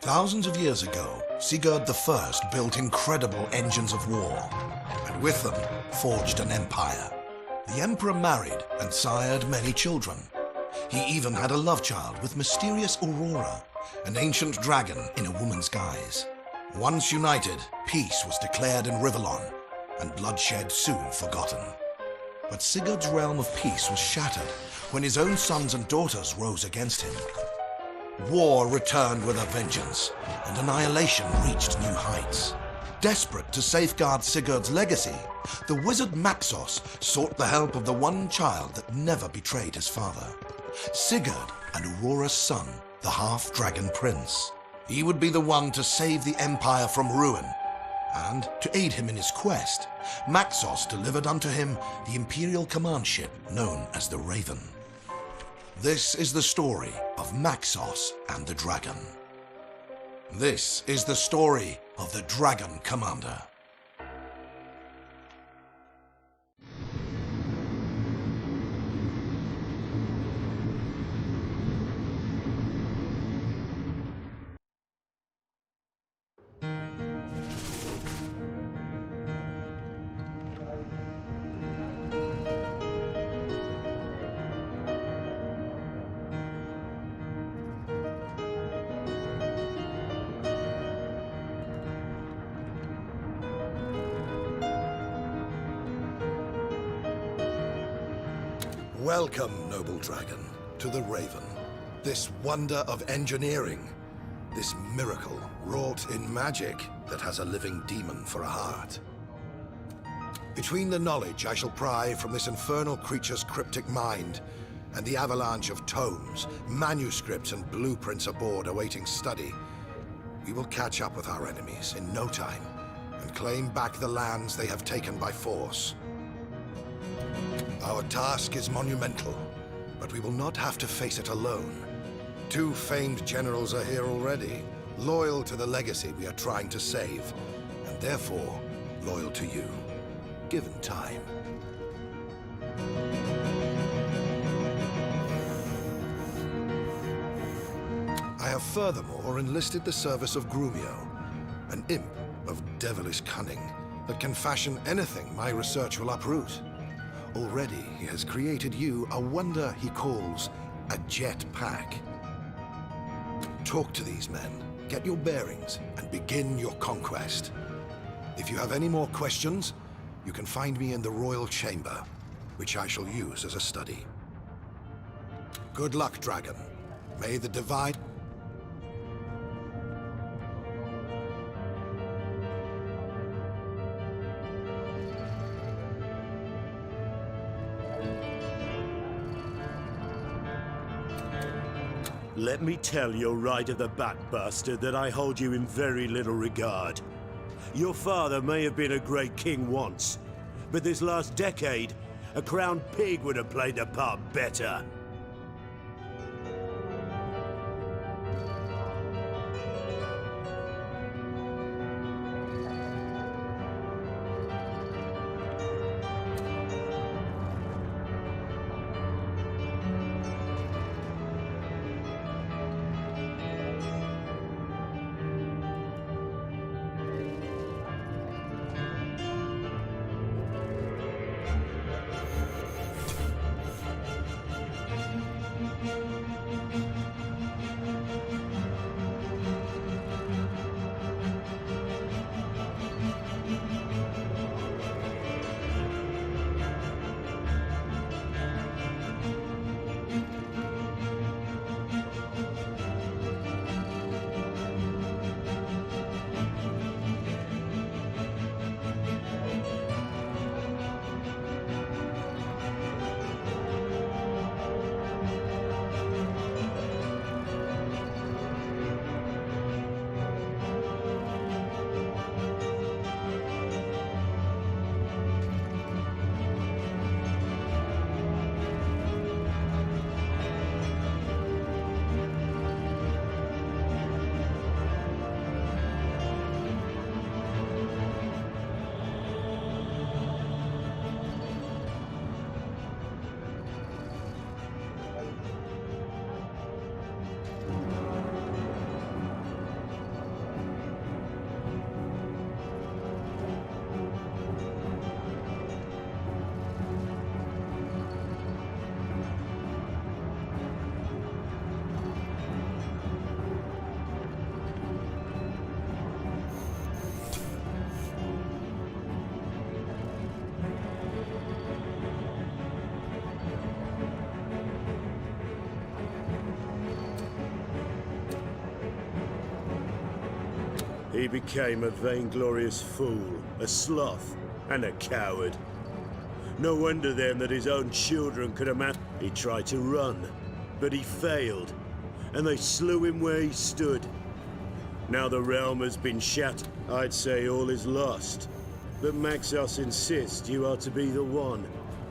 Thousands of years ago, Sigurd I built incredible engines of war, and with them forged an empire. The emperor married and sired many children. He even had a love child with mysterious Aurora, an ancient dragon in a woman's guise. Once united, peace was declared in Rivellon, and bloodshed soon forgotten. But Sigurd's realm of peace was shattered when his own sons and daughters rose against him. War returned with a vengeance, and annihilation reached new heights. Desperate to safeguard Sigurd's legacy, the wizard Maxos sought the help of the one child that never betrayed his father, Sigurd and Aurora's son, the half-dragon prince. He would be the one to save the empire from ruin, and to aid him in his quest, Maxos delivered unto him the imperial command ship known as the Raven. This is the story of Maxos and the Dragon. This is the story of the Dragon Commander. Welcome, noble dragon, to the Raven. This wonder of engineering, this miracle wrought in magic that has a living demon for a heart. Between the knowledge I shall pry from this infernal creature's cryptic mind and the avalanche of tomes, manuscripts, and blueprints aboard awaiting study, we will catch up with our enemies in no time and claim back the lands they have taken by force. Our task is monumental, but we will not have to face it alone. Two famed generals are here already, loyal to the legacy we are trying to save, and therefore loyal to you, given time. I have furthermore enlisted the service of Grumio, an imp of devilish cunning that can fashion anything my research will uproot. Already, he has created you a wonder he calls a jet pack. Talk to these men, get your bearings, and begin your conquest. If you have any more questions, you can find me in the Royal Chamber, which I shall use as a study. Good luck, Dragon. May the divine... Let me tell your right-of-the-back bastard that I hold you in very little regard. Your father may have been a great king once, but this last decade, a crowned pig would have played the part better. He became a vainglorious fool, a sloth, and a coward. No wonder then that his own children could amass. He tried to run, but he failed, and they slew him where he stood. Now the realm has been shattered. I'd say all is lost. But Maxos insists you are to be the one,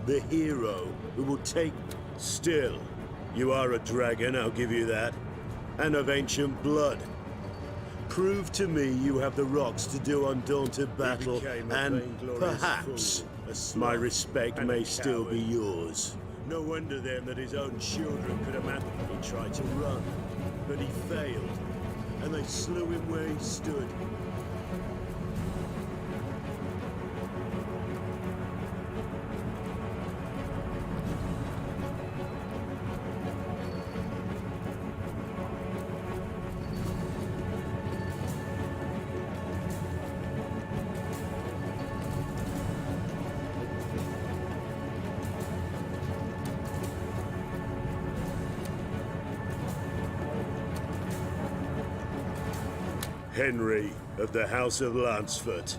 the hero, who will take... Still, you are a dragon, I'll give you that, and of ancient blood. Prove to me you have the rocks to do undaunted battle, and perhaps my respect may still be yours. No wonder then that his own children could imagine. He tried to run, but he failed, and they slew him where he stood. Henry of the House of Lanceford.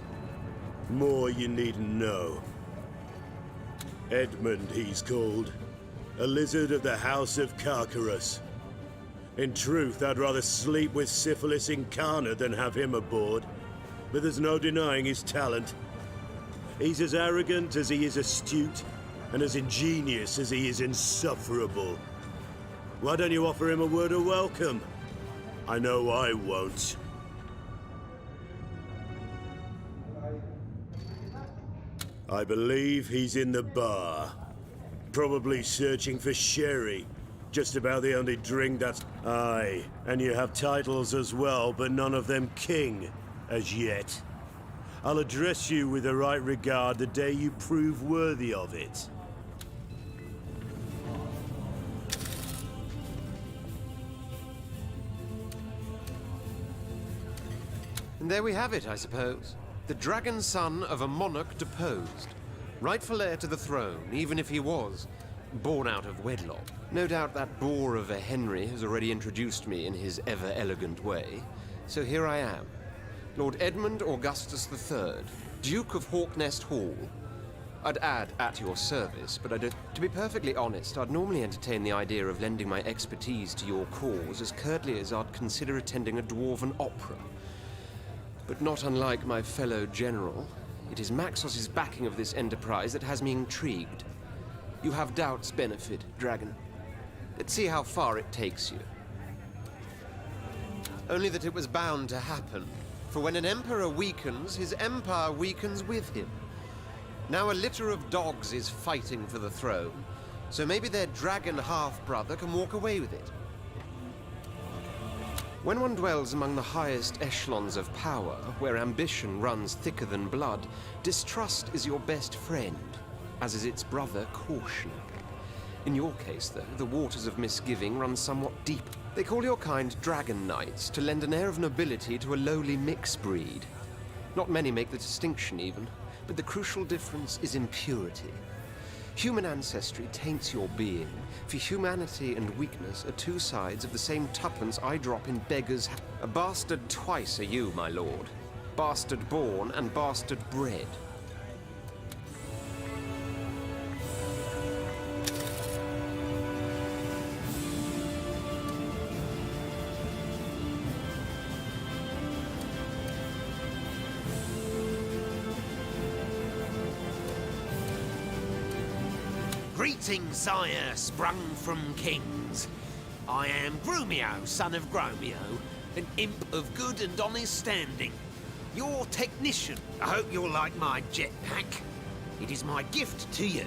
More you needn't know. Edmund, he's called. A lizard of the House of Carcarus. In truth, I'd rather sleep with Syphilis incarnate than have him aboard. But there's no denying his talent. He's as arrogant as he is astute, and as ingenious as he is insufferable. Why don't you offer him a word of welcome? I know I won't. I believe he's in the bar. Probably searching for sherry. Just about the only drink that's... Aye, and you have titles as well, but none of them king, as yet. I'll address you with the right regard the day you prove worthy of it. And there we have it, I suppose. The dragon son of a monarch deposed. Rightful heir to the throne, even if he was born out of wedlock. No doubt that boar of a Henry has already introduced me in his ever-elegant way. So here I am. Lord Edmund Augustus III, Duke of Hawknest Hall. I'd add, at your service, but I don't... To be perfectly honest, I'd normally entertain the idea of lending my expertise to your cause as curtly as I'd consider attending a dwarven opera. But not unlike my fellow general, it is Maxos's backing of this enterprise that has me intrigued. You have doubts benefit, Dragon. Let's see how far it takes you. Only that it was bound to happen, for when an emperor weakens, his empire weakens with him. Now a litter of dogs is fighting for the throne, so maybe their dragon half-brother can walk away with it. When one dwells among the highest echelons of power, where ambition runs thicker than blood, distrust is your best friend, as is its brother, caution. In your case, though, the waters of misgiving run somewhat deep. They call your kind dragon knights to lend an air of nobility to a lowly mixed breed. Not many make the distinction, even, but the crucial difference is impurity. Human ancestry taints your being, for humanity and weakness are two sides of the same tuppence I drop in beggars' A bastard twice are you, my lord. Bastard born and bastard bred. Greetings, sire, sprung from kings. I am Grumio, son of Gromio, an imp of good and honest standing. Your technician. I hope you'll like my jetpack. It is my gift to you,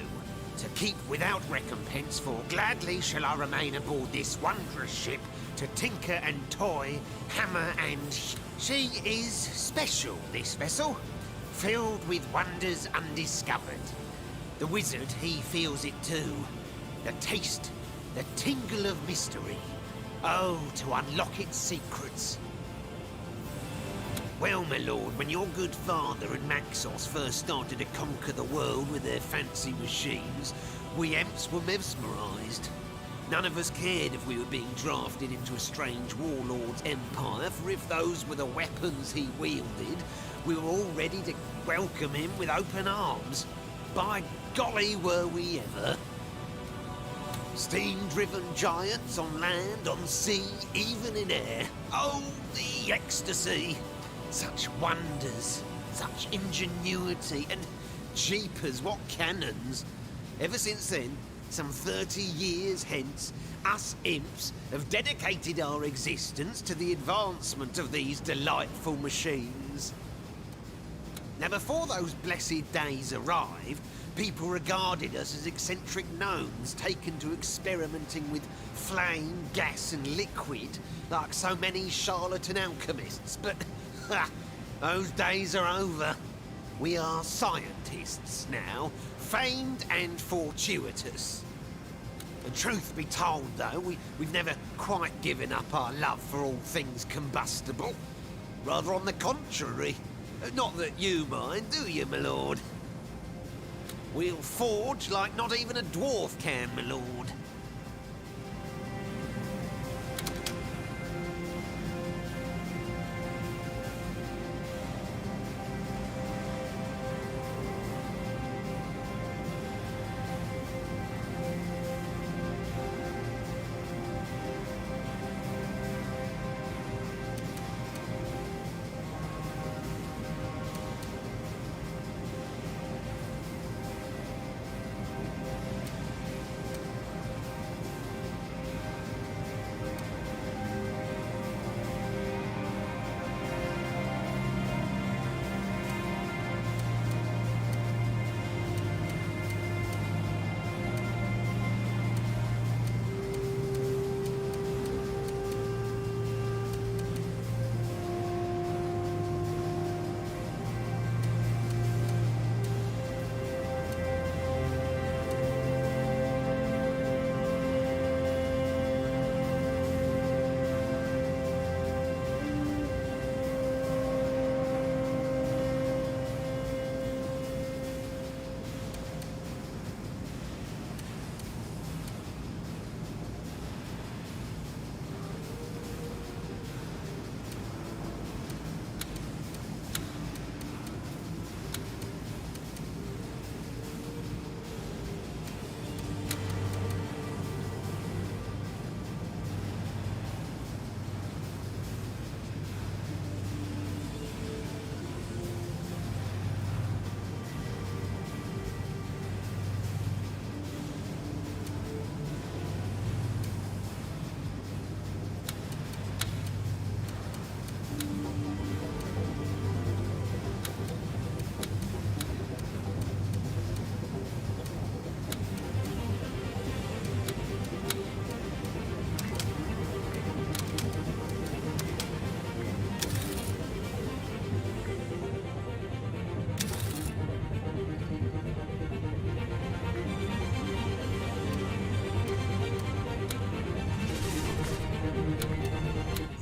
to keep without recompense, for gladly shall I remain aboard this wondrous ship to tinker and toy, hammer and... She is special, this vessel, filled with wonders undiscovered. The wizard, he feels it too. The taste, the tingle of mystery. Oh, to unlock its secrets. Well, my lord, when your good father and Maxos first started to conquer the world with their fancy machines, we Emps were mesmerised. None of us cared if we were being drafted into a strange warlord's empire, for if those were the weapons he wielded, we were all ready to welcome him with open arms. By golly, were we ever. Steam-driven giants on land, on sea, even in air. Oh, the ecstasy! Such wonders, such ingenuity, and jeepers, what cannons! Ever since then, some 30 years hence, us imps have dedicated our existence to the advancement of these delightful machines. Now, before those blessed days arrived, people regarded us as eccentric gnomes taken to experimenting with flame, gas, and liquid like so many charlatan alchemists. But those days are over. We are scientists now, famed and fortuitous. And truth be told, though, we've never quite given up our love for all things combustible. Rather on the contrary. Not that you mind, do you, my lord? We'll forge like not even a dwarf can, my lord.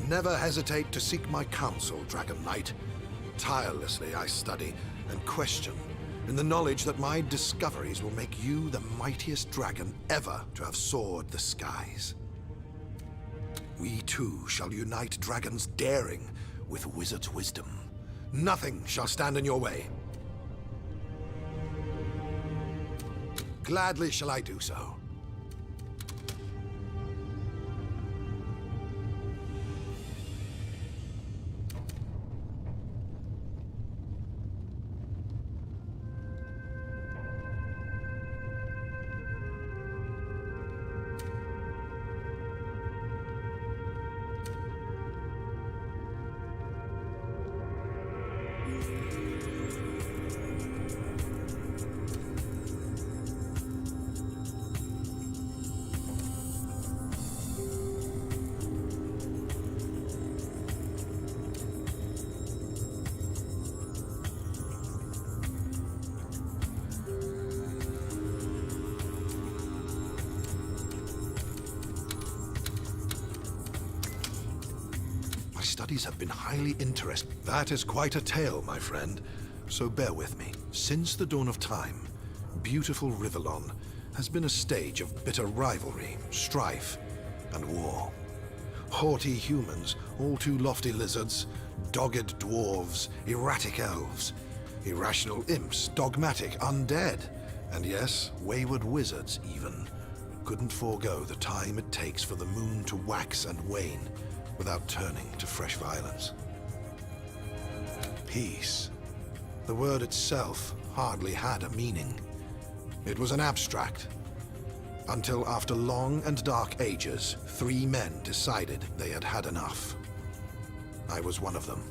Never hesitate to seek my counsel, Dragon Knight. Tirelessly I study and question, in the knowledge that my discoveries will make you the mightiest dragon ever to have soared the skies. We too shall unite dragons' daring with wizard's wisdom. Nothing shall stand in your way. Gladly shall I do so. Studies have been highly interesting. That is quite a tale, my friend. So bear with me. Since the dawn of time, beautiful Rivellon has been a stage of bitter rivalry, strife, and war. Haughty humans, all too lofty lizards, dogged dwarves, erratic elves, irrational imps, dogmatic undead, and yes, wayward wizards even, couldn't forego the time it takes for the moon to wax and wane without turning to fresh violence. Peace. The word itself hardly had a meaning. It was an abstract. Until after long and dark ages, 3 men decided they had had enough. I was one of them.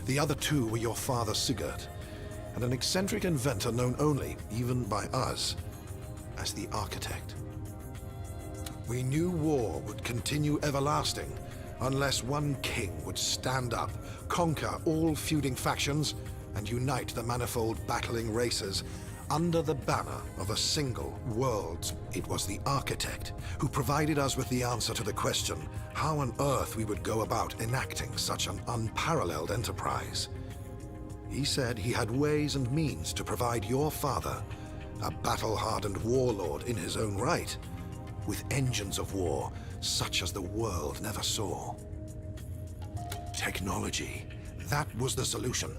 The other 2 were your father Sigurd, and an eccentric inventor known only, even by us, as the Architect. We knew war would continue everlasting unless one king would stand up, conquer all feuding factions, and unite the manifold battling races under the banner of a single world. It was the Architect who provided us with the answer to the question how on earth we would go about enacting such an unparalleled enterprise. He said he had ways and means to provide your father, a battle-hardened warlord in his own right, with engines of war such as the world never saw. Technology. That was the solution.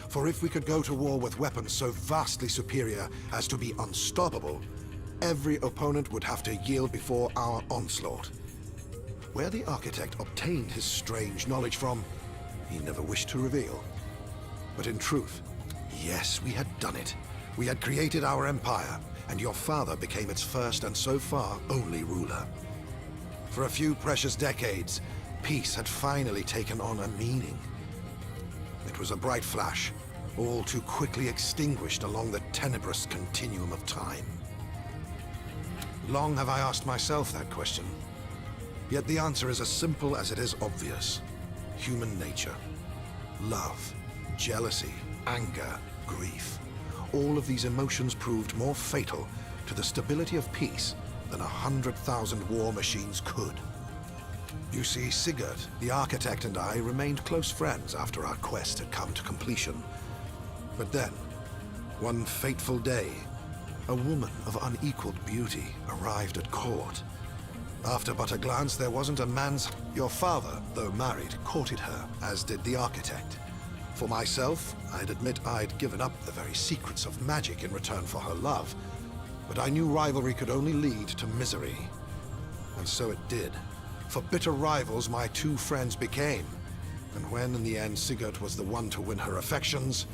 For if we could go to war with weapons so vastly superior as to be unstoppable, every opponent would have to yield before our onslaught. Where the Architect obtained his strange knowledge from, he never wished to reveal. But in truth, yes, we had done it. We had created our empire, and your father became its first and so far only ruler. For a few precious decades, peace had finally taken on a meaning. It was a bright flash, all too quickly extinguished along the tenebrous continuum of time. Long have I asked myself that question, yet the answer is as simple as it is obvious. Human nature. Love, jealousy, anger, grief. All of these emotions proved more fatal to the stability of peace than 100,000 war machines could. You see, Sigurd, the Architect, and I remained close friends after our quest had come to completion. But then, one fateful day, a woman of unequaled beauty arrived at court. After but a glance, there wasn't a man's... Your father, though married, courted her, as did the Architect. For myself, I'd admit I'd given up the very secrets of magic in return for her love. But I knew rivalry could only lead to misery. And so it did. For bitter rivals, my 2 friends became. And when, in the end, Sigurd was the one to win her affections,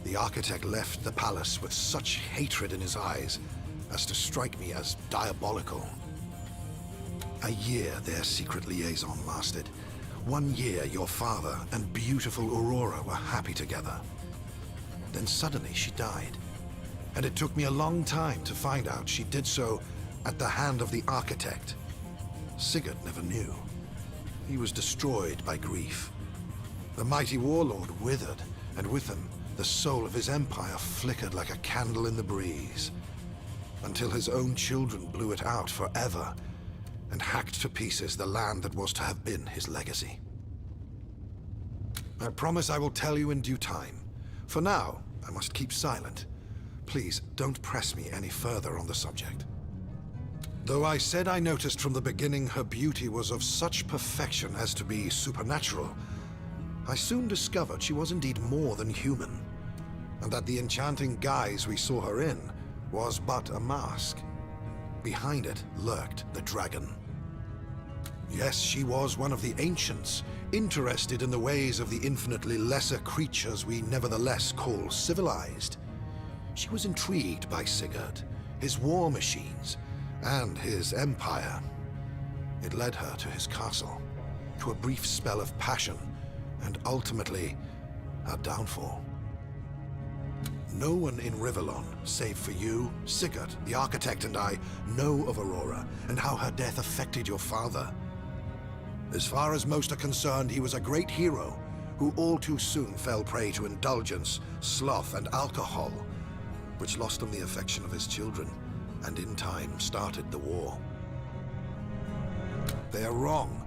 the Architect left the palace with such hatred in his eyes as to strike me as diabolical. A year their secret liaison lasted. 1 year your father and beautiful Aurora were happy together. Then suddenly she died. And it took me a long time to find out she did so at the hand of the Architect. Sigurd never knew. He was destroyed by grief. The mighty warlord withered, and with him, the soul of his empire flickered like a candle in the breeze, until his own children blew it out forever and hacked to pieces the land that was to have been his legacy. I promise I will tell you in due time. For now, I must keep silent. Please, don't press me any further on the subject. Though I said I noticed from the beginning her beauty was of such perfection as to be supernatural, I soon discovered she was indeed more than human, and that the enchanting guise we saw her in was but a mask. Behind it lurked the dragon. Yes, she was one of the ancients, interested in the ways of the infinitely lesser creatures we nevertheless call civilized. She was intrigued by Sigurd, his war machines, and his empire. It led her to his castle, to a brief spell of passion, and ultimately, her downfall. No one in Rivellon, save for you, Sigurd, the Architect, and I, know of Aurora and how her death affected your father. As far as most are concerned, he was a great hero who all too soon fell prey to indulgence, sloth, and alcohol, which lost him the affection of his children, and in time started the war. They are wrong,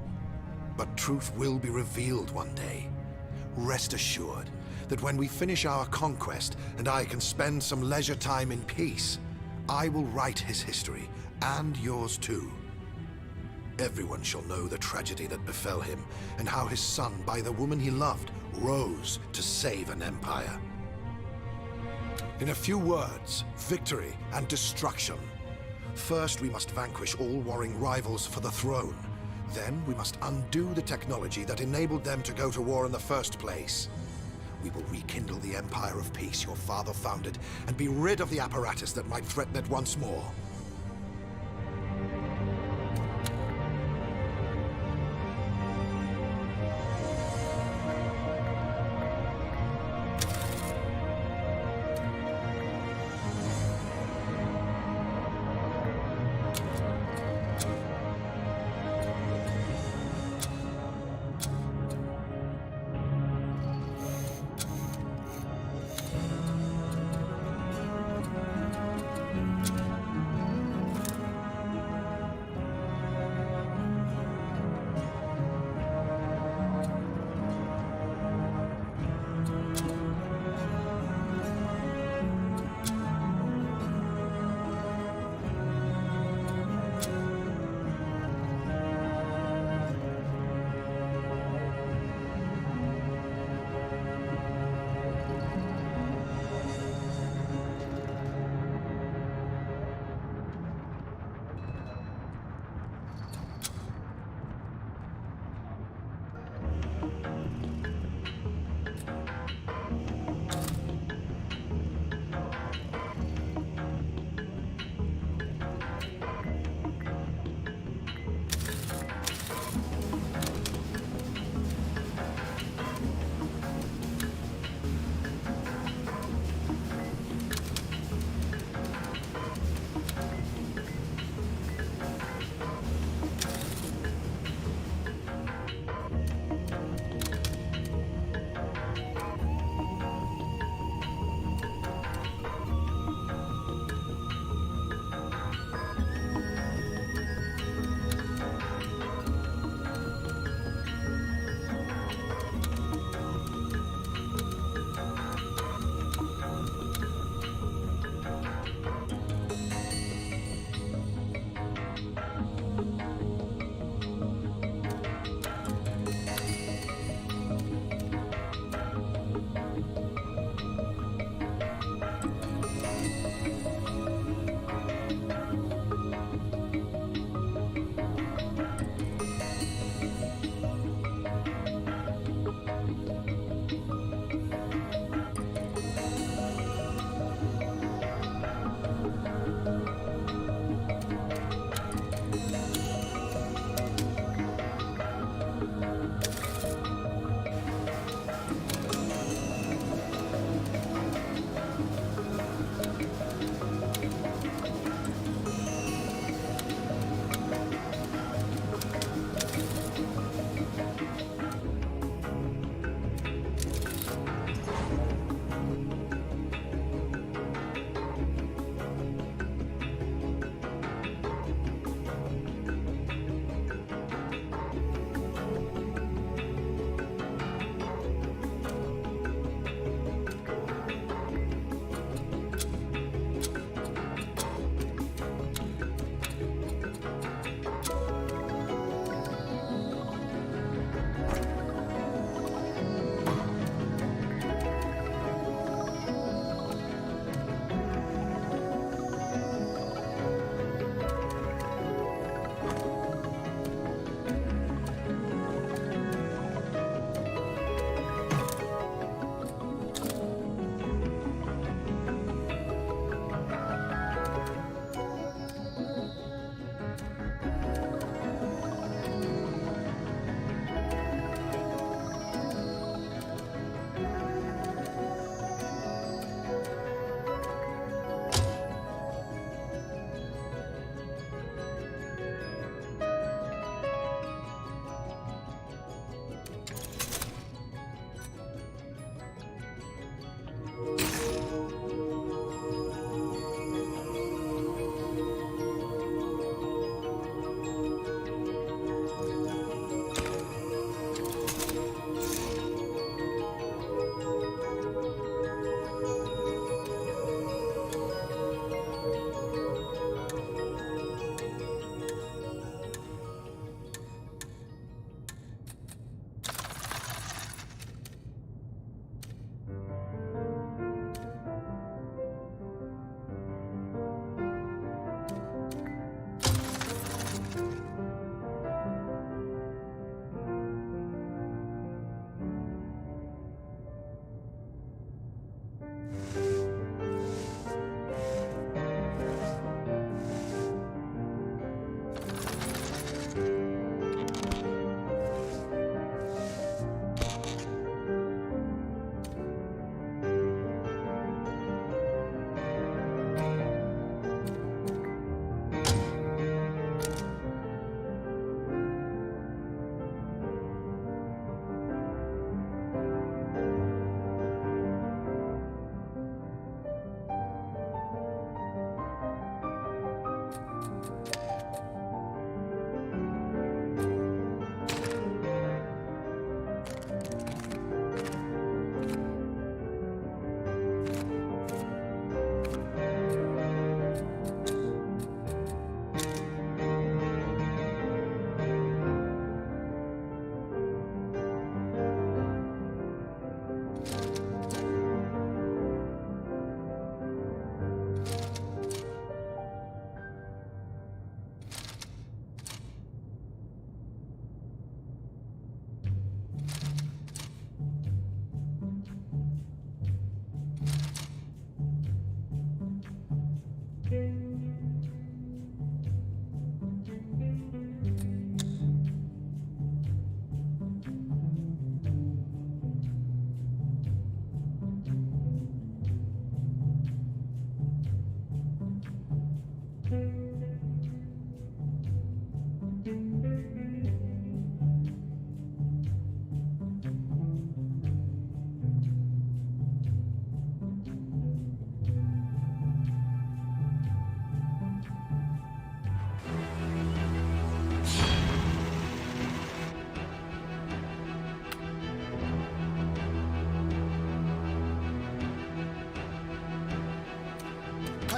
but truth will be revealed one day. Rest assured that when we finish our conquest and I can spend some leisure time in peace, I will write his history, and yours too. Everyone shall know the tragedy that befell him, and how his son, by the woman he loved, rose to save an empire. In a few words, victory and destruction. First, we must vanquish all warring rivals for the throne. Then, we must undo the technology that enabled them to go to war in the first place. We will rekindle the Empire of Peace your father founded, and be rid of the apparatus that might threaten it once more.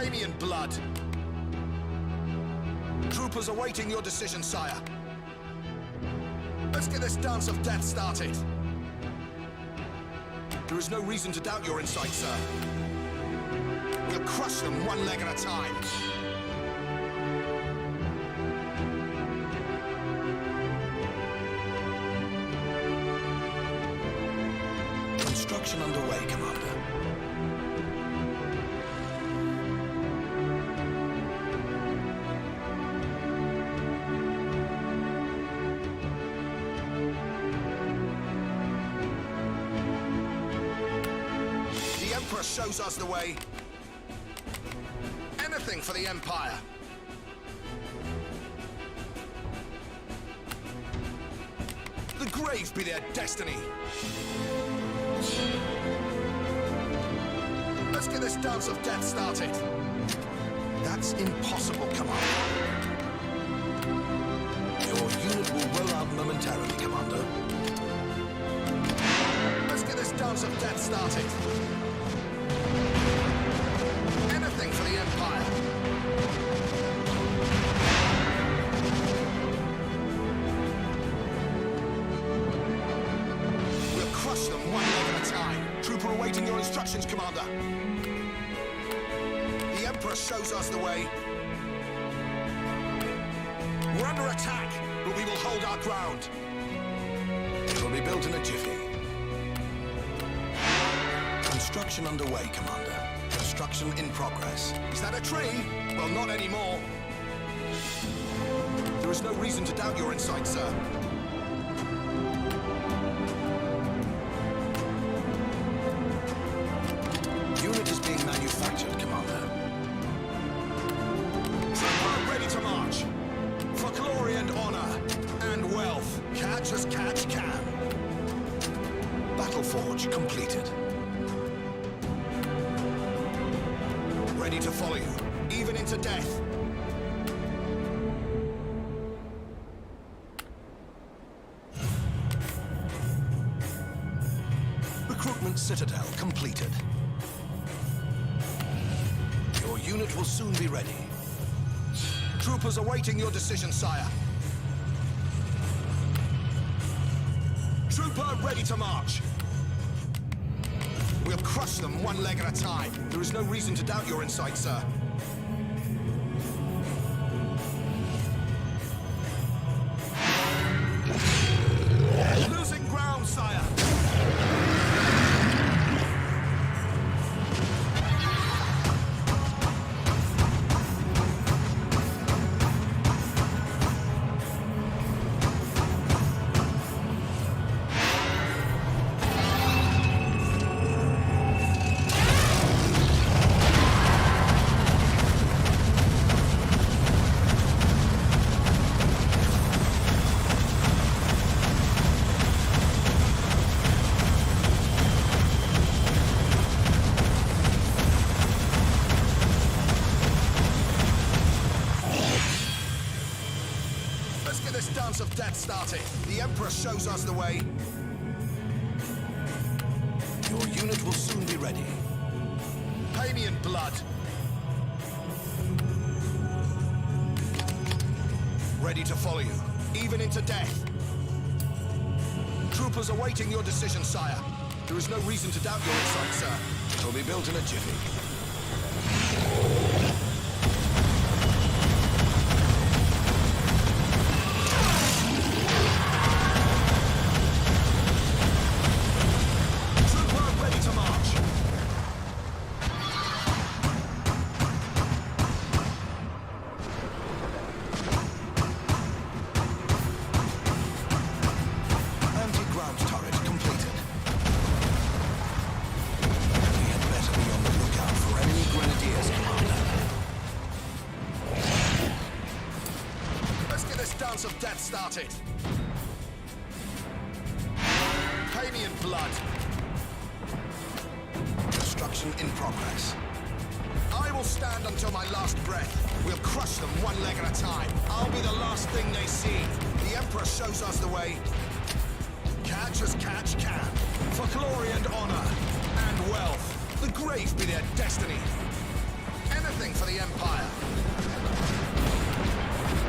Pay me in blood. Troopers awaiting your decision, sire. Let's get this dance of death started. There is no reason to doubt your insight, sir. We'll crush them one leg at a time. Construction underway, Commander. The Emperor shows us the way. Anything for the Empire. The grave be their destiny. Let's get this dance of death started. That's impossible, Commander. Your unit will roll out momentarily, Commander. Let's get this dance of death started. Anything for the Empire. We'll crush them one leg at a time. Trooper awaiting your instructions, Commander. The Emperor shows us the way. We're under attack, but we will hold our ground. It will be built in a jiffy. Construction underway, Commander. Construction in progress. Is that a tree? Well, not anymore. There is no reason to doubt your insight, sir. Unit is being manufactured, Commander. Trooper ready to march. For glory and honor and wealth. Catch as catch can. Battle forge completed. Ready to follow you, even into death. Recruitment citadel completed. Your unit will soon be ready. Troopers awaiting your decision, sire. Trooper ready to march. We'll crush them one leg at a time. There is no reason to doubt your insight, sir. Losing ground, sire. Of death started. The Emperor shows us the way. Your unit will soon be ready. Pay me in blood. Ready to follow you, even into death. Troopers awaiting your decision, sire. There is no reason to doubt your insight, sir. It will be built in a jiffy. Of death started. Pay me in blood. Construction in progress. I will stand until my last breath. We'll crush them one leg at a time. I'll be the last thing they see. The Emperor shows us the way. Catch as catch can. For glory and honor and wealth. The grave be their destiny. Anything Anything for the Empire.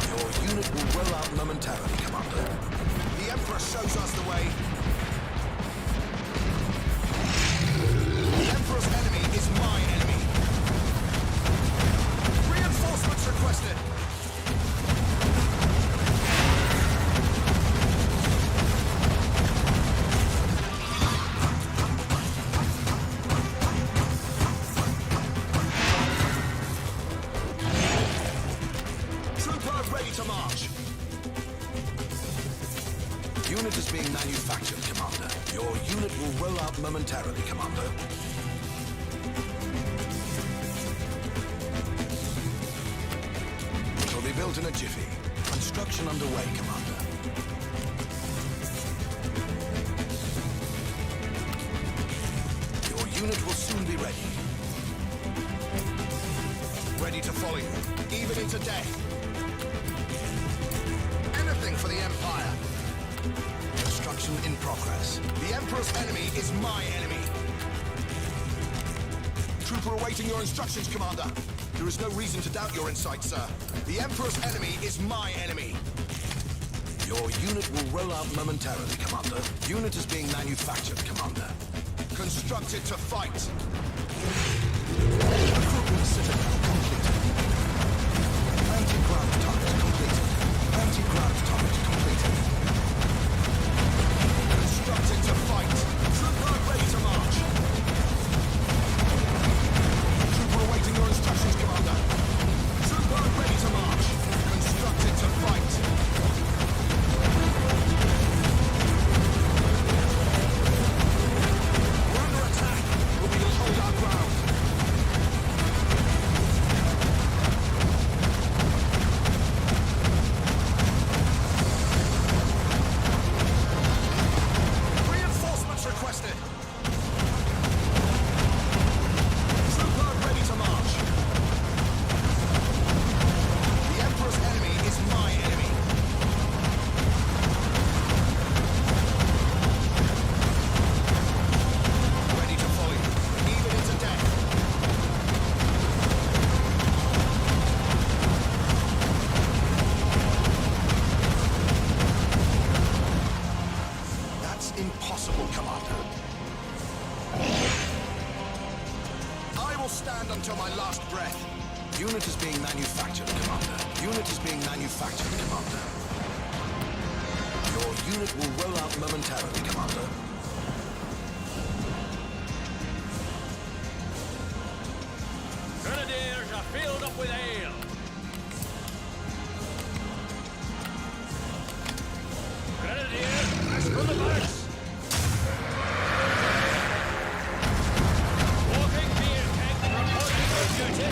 Your unit will roll out momentarily, Commander. The Emperor shows us the way. The Emperor's enemy is my enemy. Reinforcements requested. Unit is being manufactured, Commander. Your unit will roll out momentarily, Commander. It will be built in a jiffy. Construction underway, Commander. Your unit will soon be ready. Ready to follow you, even into death. Anything for the Empire. Construction in progress. The Emperor's enemy is my enemy. Trooper awaiting your instructions, Commander. There is no reason to doubt your insight, sir. The Emperor's enemy is my enemy. Your unit will roll out momentarily, Commander. Unit is being manufactured, Commander. Constructed to fight. Recruitment citadel completed. Anti-ground turret completed. Anti-ground turret completed. Constructed to fight. Trooper ready to march. Trooper awaiting your instructions, Commander. Trooper ready to march. Constructed to fight. We're under attack, but we will hold our ground. Reinforcements requested. Trooper ready to march. The Emperor's enemy is my enemy. Ready to follow you, even into death. That's impossible, Commander. I will stand until my last breath. Unit is being manufactured, Commander. Unit is being manufactured, Commander. Your unit will roll out momentarily, Commander. Grenadiers are filled up with ale. Grenadiers, press from the barracks. Walking beer keg reporting for duty.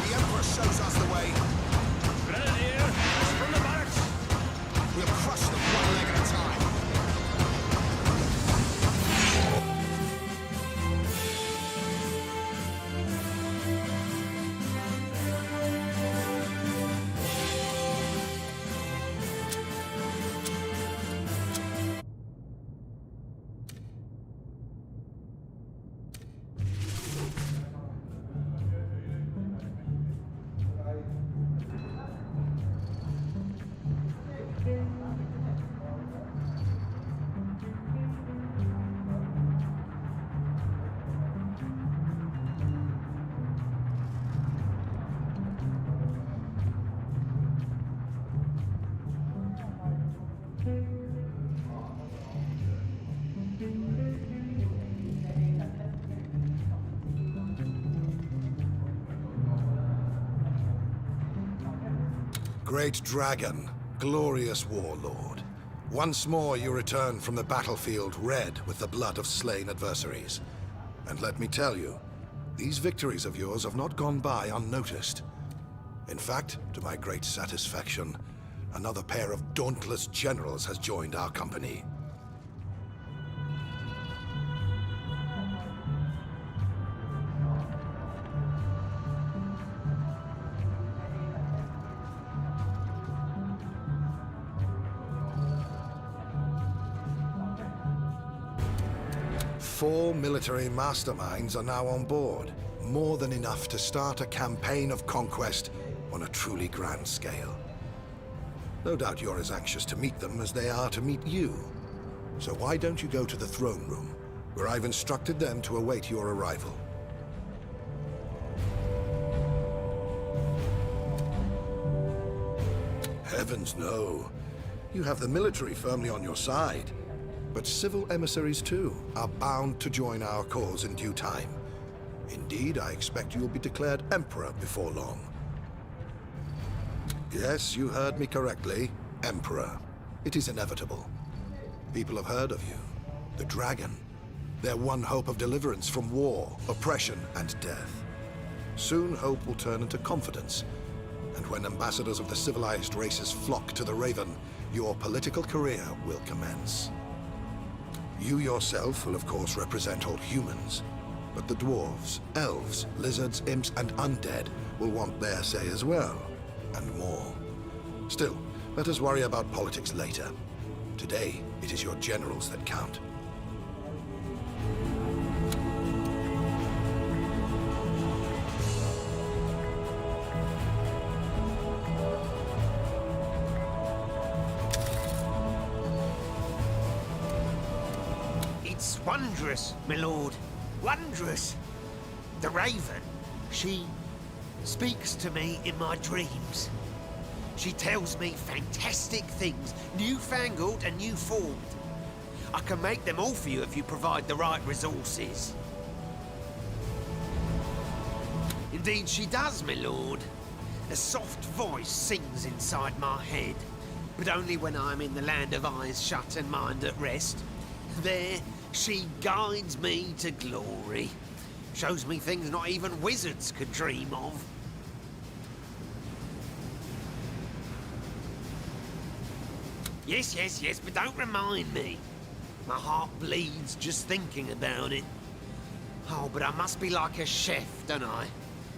The Emperor shows us the way. Grenadiers, press from the barracks. We'll crush them one leg at a time. Great Dragon, glorious warlord. Once more you return from the battlefield red with the blood of slain adversaries. And let me tell you, these victories of yours have not gone by unnoticed. In fact, to my great satisfaction, another pair of dauntless generals has joined our company. 4 military masterminds are now on board. More than enough to start a campaign of conquest on a truly grand scale. No doubt you're as anxious to meet them as they are to meet you. So why don't you go to the throne room, where I've instructed them to await your arrival. Heavens, no. You have the military firmly on your side. But civil emissaries, too, are bound to join our cause in due time. Indeed, I expect you'll be declared Emperor before long. Yes, you heard me correctly. Emperor. It is inevitable. People have heard of you. The Dragon. Their one hope of deliverance from war, oppression, and death. Soon hope will turn into confidence. And when ambassadors of the civilized races flock to the Raven, your political career will commence. You yourself will of course represent all humans, but the dwarves, elves, lizards, imps, and undead will want their say as well, and more. Still, let us worry about politics later. Today, it is your generals that count. It's wondrous, my lord. Wondrous. The Raven, she speaks to me in my dreams. She tells me fantastic things, newfangled and new formed. I can make them all for you if you provide the right resources. Indeed she does, my lord. A soft voice sings inside my head, but only when I'm in the land of eyes shut and mind at rest. There, she guides me to glory. Shows me things not even wizards could dream of. Yes, but don't remind me. My heart bleeds just thinking about it. Oh, but I must be like a chef, don't I?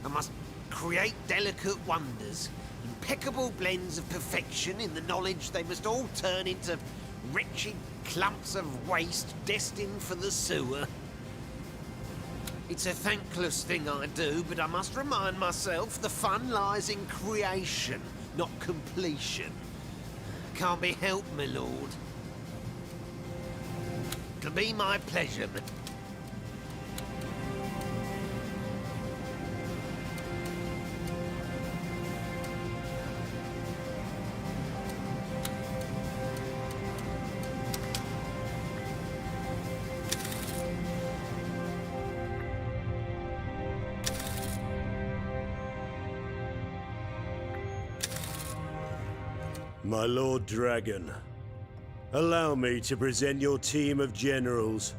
I must create delicate wonders, impeccable blends of perfection in the knowledge they must all turn into wretched clumps of waste destined for the sewer. It's a thankless thing I do, but I must remind myself the fun lies in creation, not completion. Can't be helped, my lord. It'll be my pleasure, but... My Lord Dragon, allow me to present your team of generals.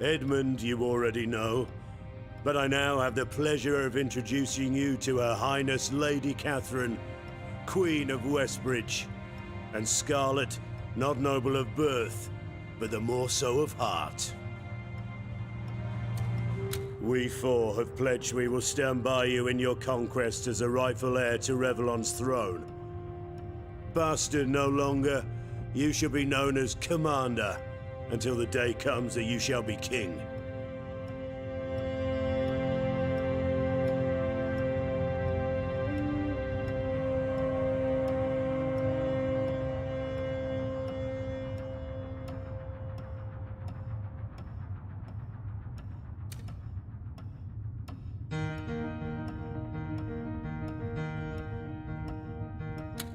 Edmund you already know, but I now have the pleasure of introducing you to Her Highness Lady Catherine, Queen of Westbridge, and Scarlet, not noble of birth, but the more so of heart. We four have pledged we will stand by you in your conquest as a rightful heir to Revlon's throne. Bastard no longer, you shall be known as Commander, until the day comes that you shall be king.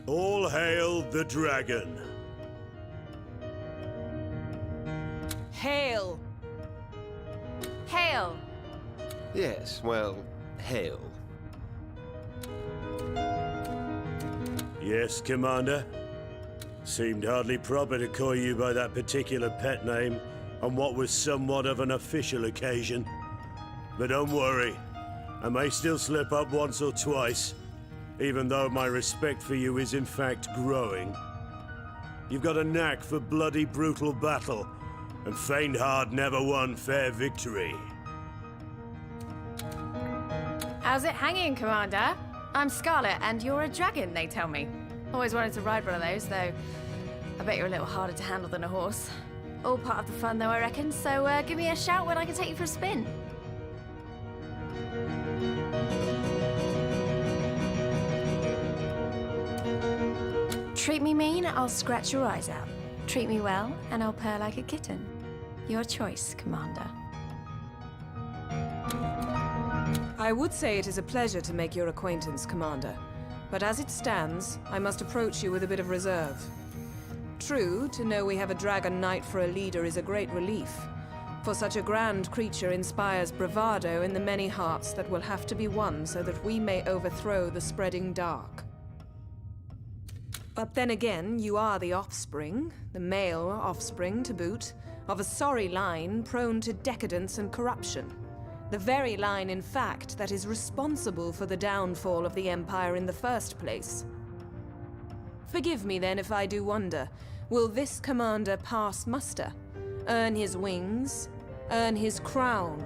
All hail the dragon. Hail! Hail! Yes, well, hail. Yes, Commander. Seemed hardly proper to call you by that particular pet name on what was somewhat of an official occasion. But don't worry, I may still slip up once or twice, even though my respect for you is in fact growing. You've got a knack for bloody brutal battle, and faint heart never won fair victory. How's it hanging, Commander? I'm Scarlet, and you're a dragon, they tell me. Always wanted to ride one of those, though I bet you're a little harder to handle than a horse. All part of the fun, though, I reckon. So give me a shout when I can take you for a spin. Treat me mean, I'll scratch your eyes out. Treat me well, and I'll purr like a kitten. Your choice, Commander. I would say it is a pleasure to make your acquaintance, Commander. But as it stands, I must approach you with a bit of reserve. True, to know we have a Dragon Knight for a leader is a great relief. For such a grand creature inspires bravado in the many hearts that will have to be won so that we may overthrow the spreading dark. But then again, you are the offspring, the male offspring to boot, of a sorry line prone to decadence and corruption. The very line, in fact, that is responsible for the downfall of the Empire in the first place. Forgive me then if I do wonder, will this commander pass muster? Earn his wings? Earn his crown?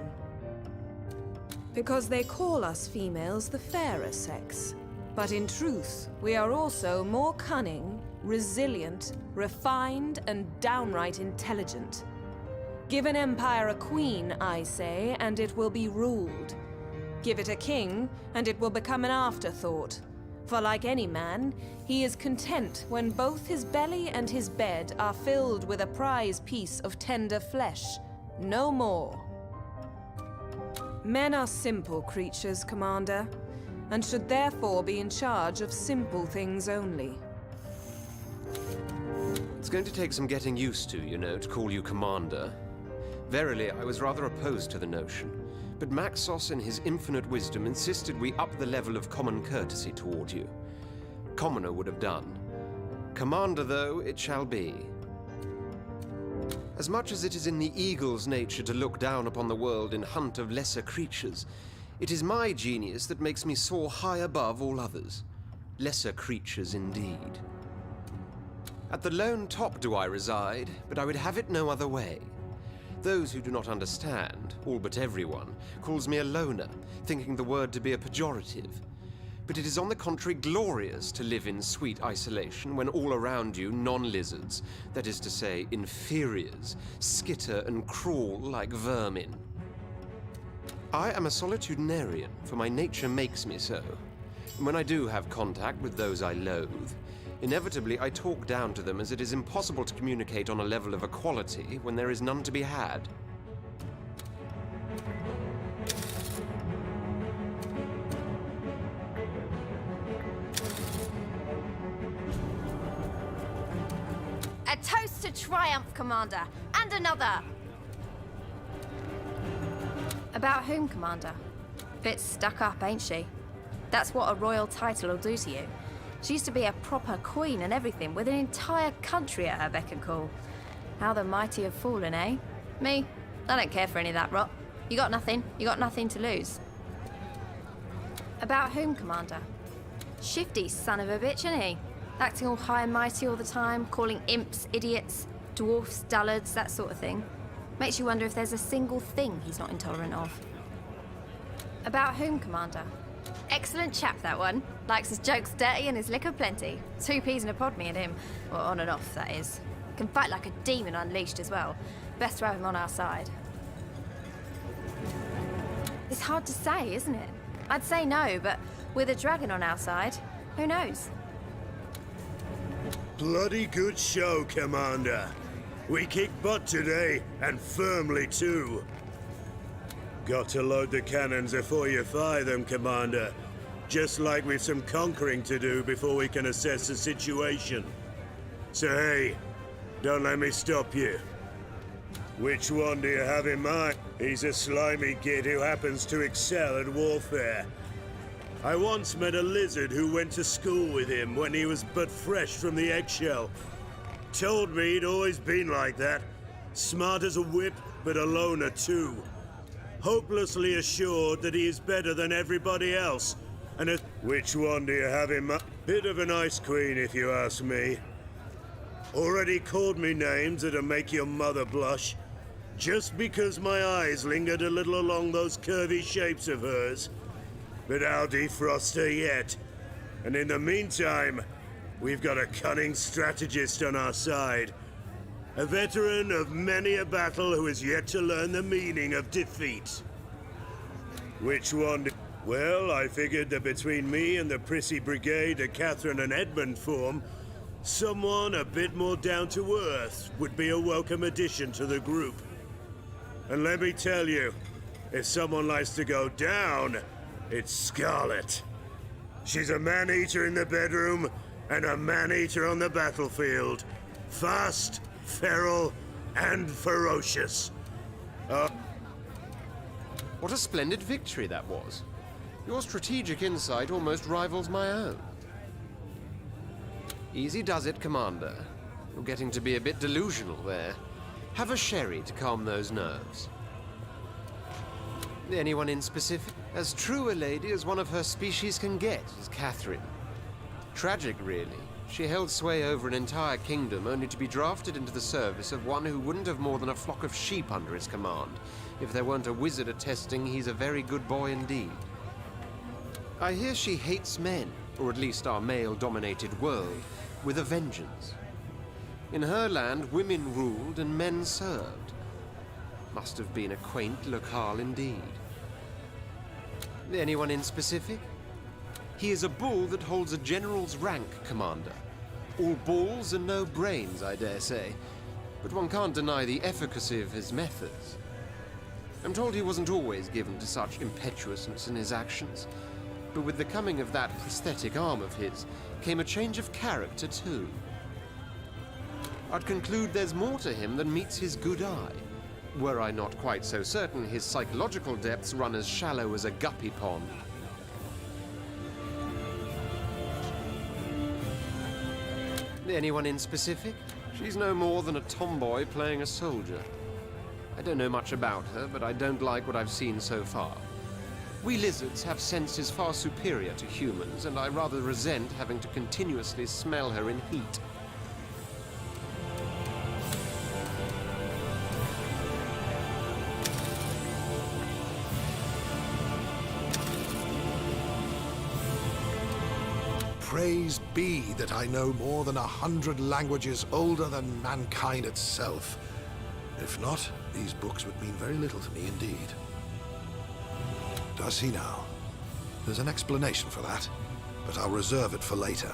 Because they call us females the fairer sex. But in truth, we are also more cunning, resilient, refined, and downright intelligent. Give an empire a queen, I say, and it will be ruled. Give it a king, and it will become an afterthought. For like any man, he is content when both his belly and his bed are filled with a prize piece of tender flesh. No more. Men are simple creatures, Commander, and should therefore be in charge of simple things only. It's going to take some getting used to, you know, to call you Commander. Verily, I was rather opposed to the notion, but Maxos in his infinite wisdom insisted we up the level of common courtesy toward you. Commoner would have done. Commander, though, it shall be. As much as it is in the eagle's nature to look down upon the world in hunt of lesser creatures, it is my genius that makes me soar high above all others. Lesser creatures indeed. At the lone top do I reside, but I would have it no other way. Those who do not understand, all but everyone, calls me a loner, thinking the word to be a pejorative. But it is on the contrary glorious to live in sweet isolation when all around you non-lizards, that is to say, inferiors, skitter and crawl like vermin. I am a solitudinarian, for my nature makes me so. And when I do have contact with those I loathe, inevitably I talk down to them as it is impossible to communicate on a level of equality when there is none to be had. A toast to triumph, Commander, and another! About whom, Commander? Bit stuck up, ain't she? That's what a royal title will do to you. She used to be a proper queen and everything, with an entire country at her beck and call. How the mighty have fallen, eh? Me? I don't care for any of that rot. You got nothing. You got nothing to lose. About whom, Commander? Shifty son of a bitch, isn't he? Acting all high and mighty all the time, calling imps idiots, dwarfs dullards, that sort of thing. Makes you wonder if there's a single thing he's not intolerant of. About whom, Commander? Excellent chap, that one. Likes his jokes dirty and his liquor plenty. 2 peas in a pod, me and him. Or on and off, that is. Can fight like a demon unleashed as well. Best to have him on our side. It's hard to say, isn't it? I'd say no, but with a dragon on our side, who knows? Bloody good show, Commander. We kicked butt today, and firmly too. Got to load the cannons before you fire them, Commander. Just like we've some conquering to do before we can assess the situation. So hey, don't let me stop you. Which one do you have in mind? He's a slimy kid who happens to excel at warfare. I once met a lizard who went to school with him when he was but fresh from the eggshell. Told me he'd always been like that. Smart as a whip, but a loner too. Hopelessly assured that he is better than everybody else. And which one do you have in mind? Bit of an ice queen, if you ask me. Already called me names that'll make your mother blush. Just because my eyes lingered a little along those curvy shapes of hers. But I'll defrost her yet. And in the meantime, we've got a cunning strategist on our side. A veteran of many a battle who has yet to learn the meaning of defeat. Which one? Well, I figured that between me and the prissy brigade that Catherine and Edmund form, someone a bit more down to earth would be a welcome addition to the group. And let me tell you, if someone likes to go down, it's Scarlet. She's a man-eater in the bedroom and a man-eater on the battlefield. Fast, feral, and ferocious. What a splendid victory that was. Your strategic insight almost rivals my own. Easy does it, Commander. You're getting to be a bit delusional there. Have a sherry to calm those nerves. Anyone in specific? As true a lady as one of her species can get is Catherine. Tragic, really. She held sway over an entire kingdom only to be drafted into the service of one who wouldn't have more than a flock of sheep under his command. If there weren't a wizard attesting he's a very good boy indeed. I hear she hates men, or at least our male-dominated world, with a vengeance. In her land, women ruled and men served. Must have been a quaint locale indeed. Anyone in specific? He is a bull that holds a general's rank, Commander. All balls and no brains, I dare say. But one can't deny the efficacy of his methods. I'm told he wasn't always given to such impetuousness in his actions. But with the coming of that prosthetic arm of his, came a change of character too. I'd conclude there's more to him than meets his good eye. Were I not quite so certain his psychological depths run as shallow as a guppy pond. Anyone in specific? She's no more than a tomboy playing a soldier. I don't know much about her, but I don't like what I've seen so far. We lizards have senses far superior to humans, and I rather resent having to continuously smell her in heat. Praise be that I know more than 100 languages older than mankind itself. If not, these books would mean very little to me indeed. Does he now? There's an explanation for that, but I'll reserve it for later.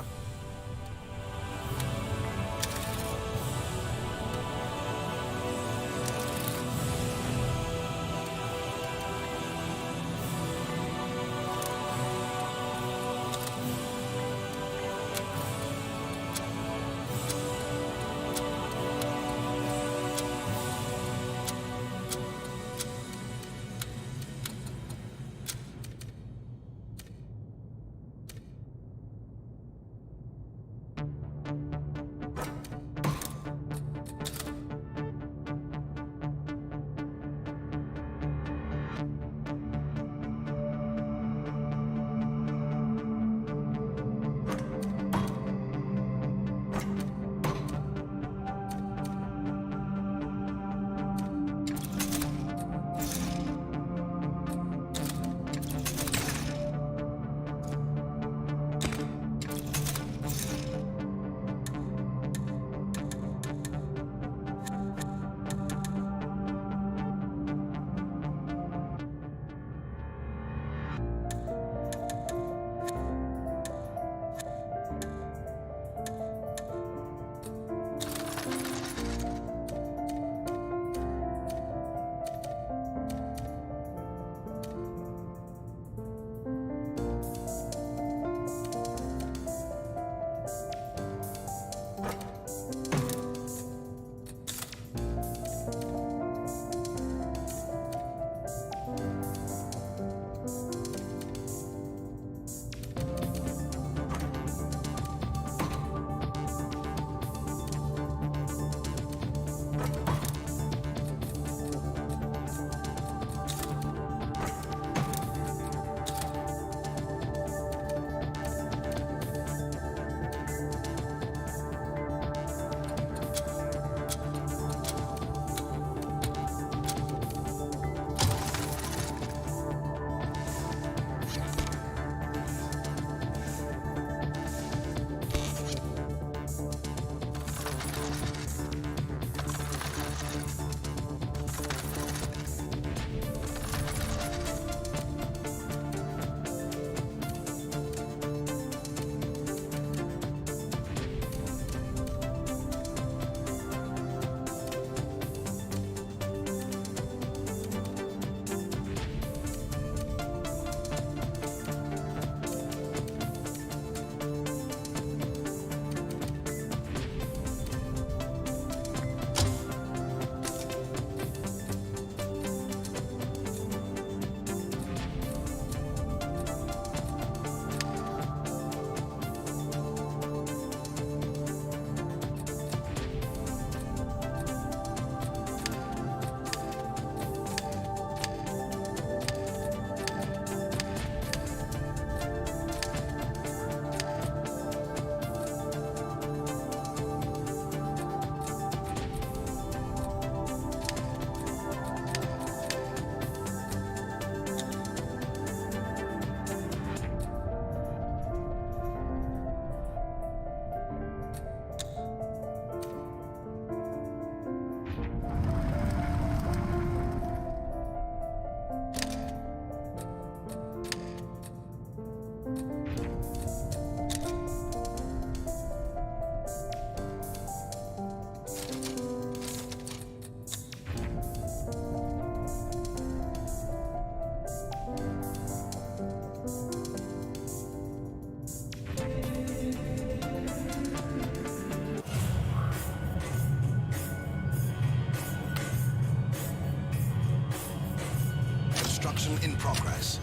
Construction in progress.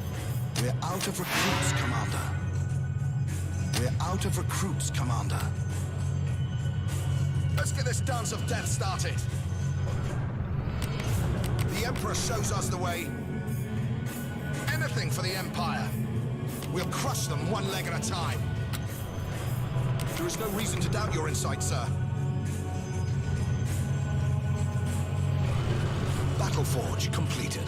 We're out of recruits, Commander. We're out of recruits, Commander. Let's get this dance of death started. The Emperor shows us the way. Anything for the Empire. We'll crush them one leg at a time. There is no reason to doubt your insight, sir. Battle Forge completed.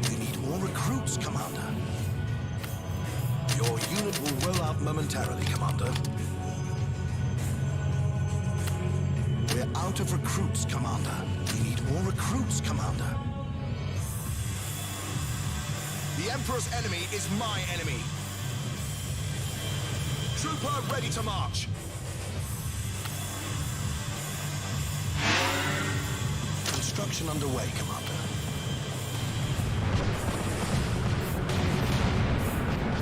We need more recruits, Commander. Your unit will roll out momentarily, Commander. We're out of recruits, Commander. We need more recruits, Commander. The Emperor's enemy is my enemy. Trooper ready to march. Construction underway, Commander.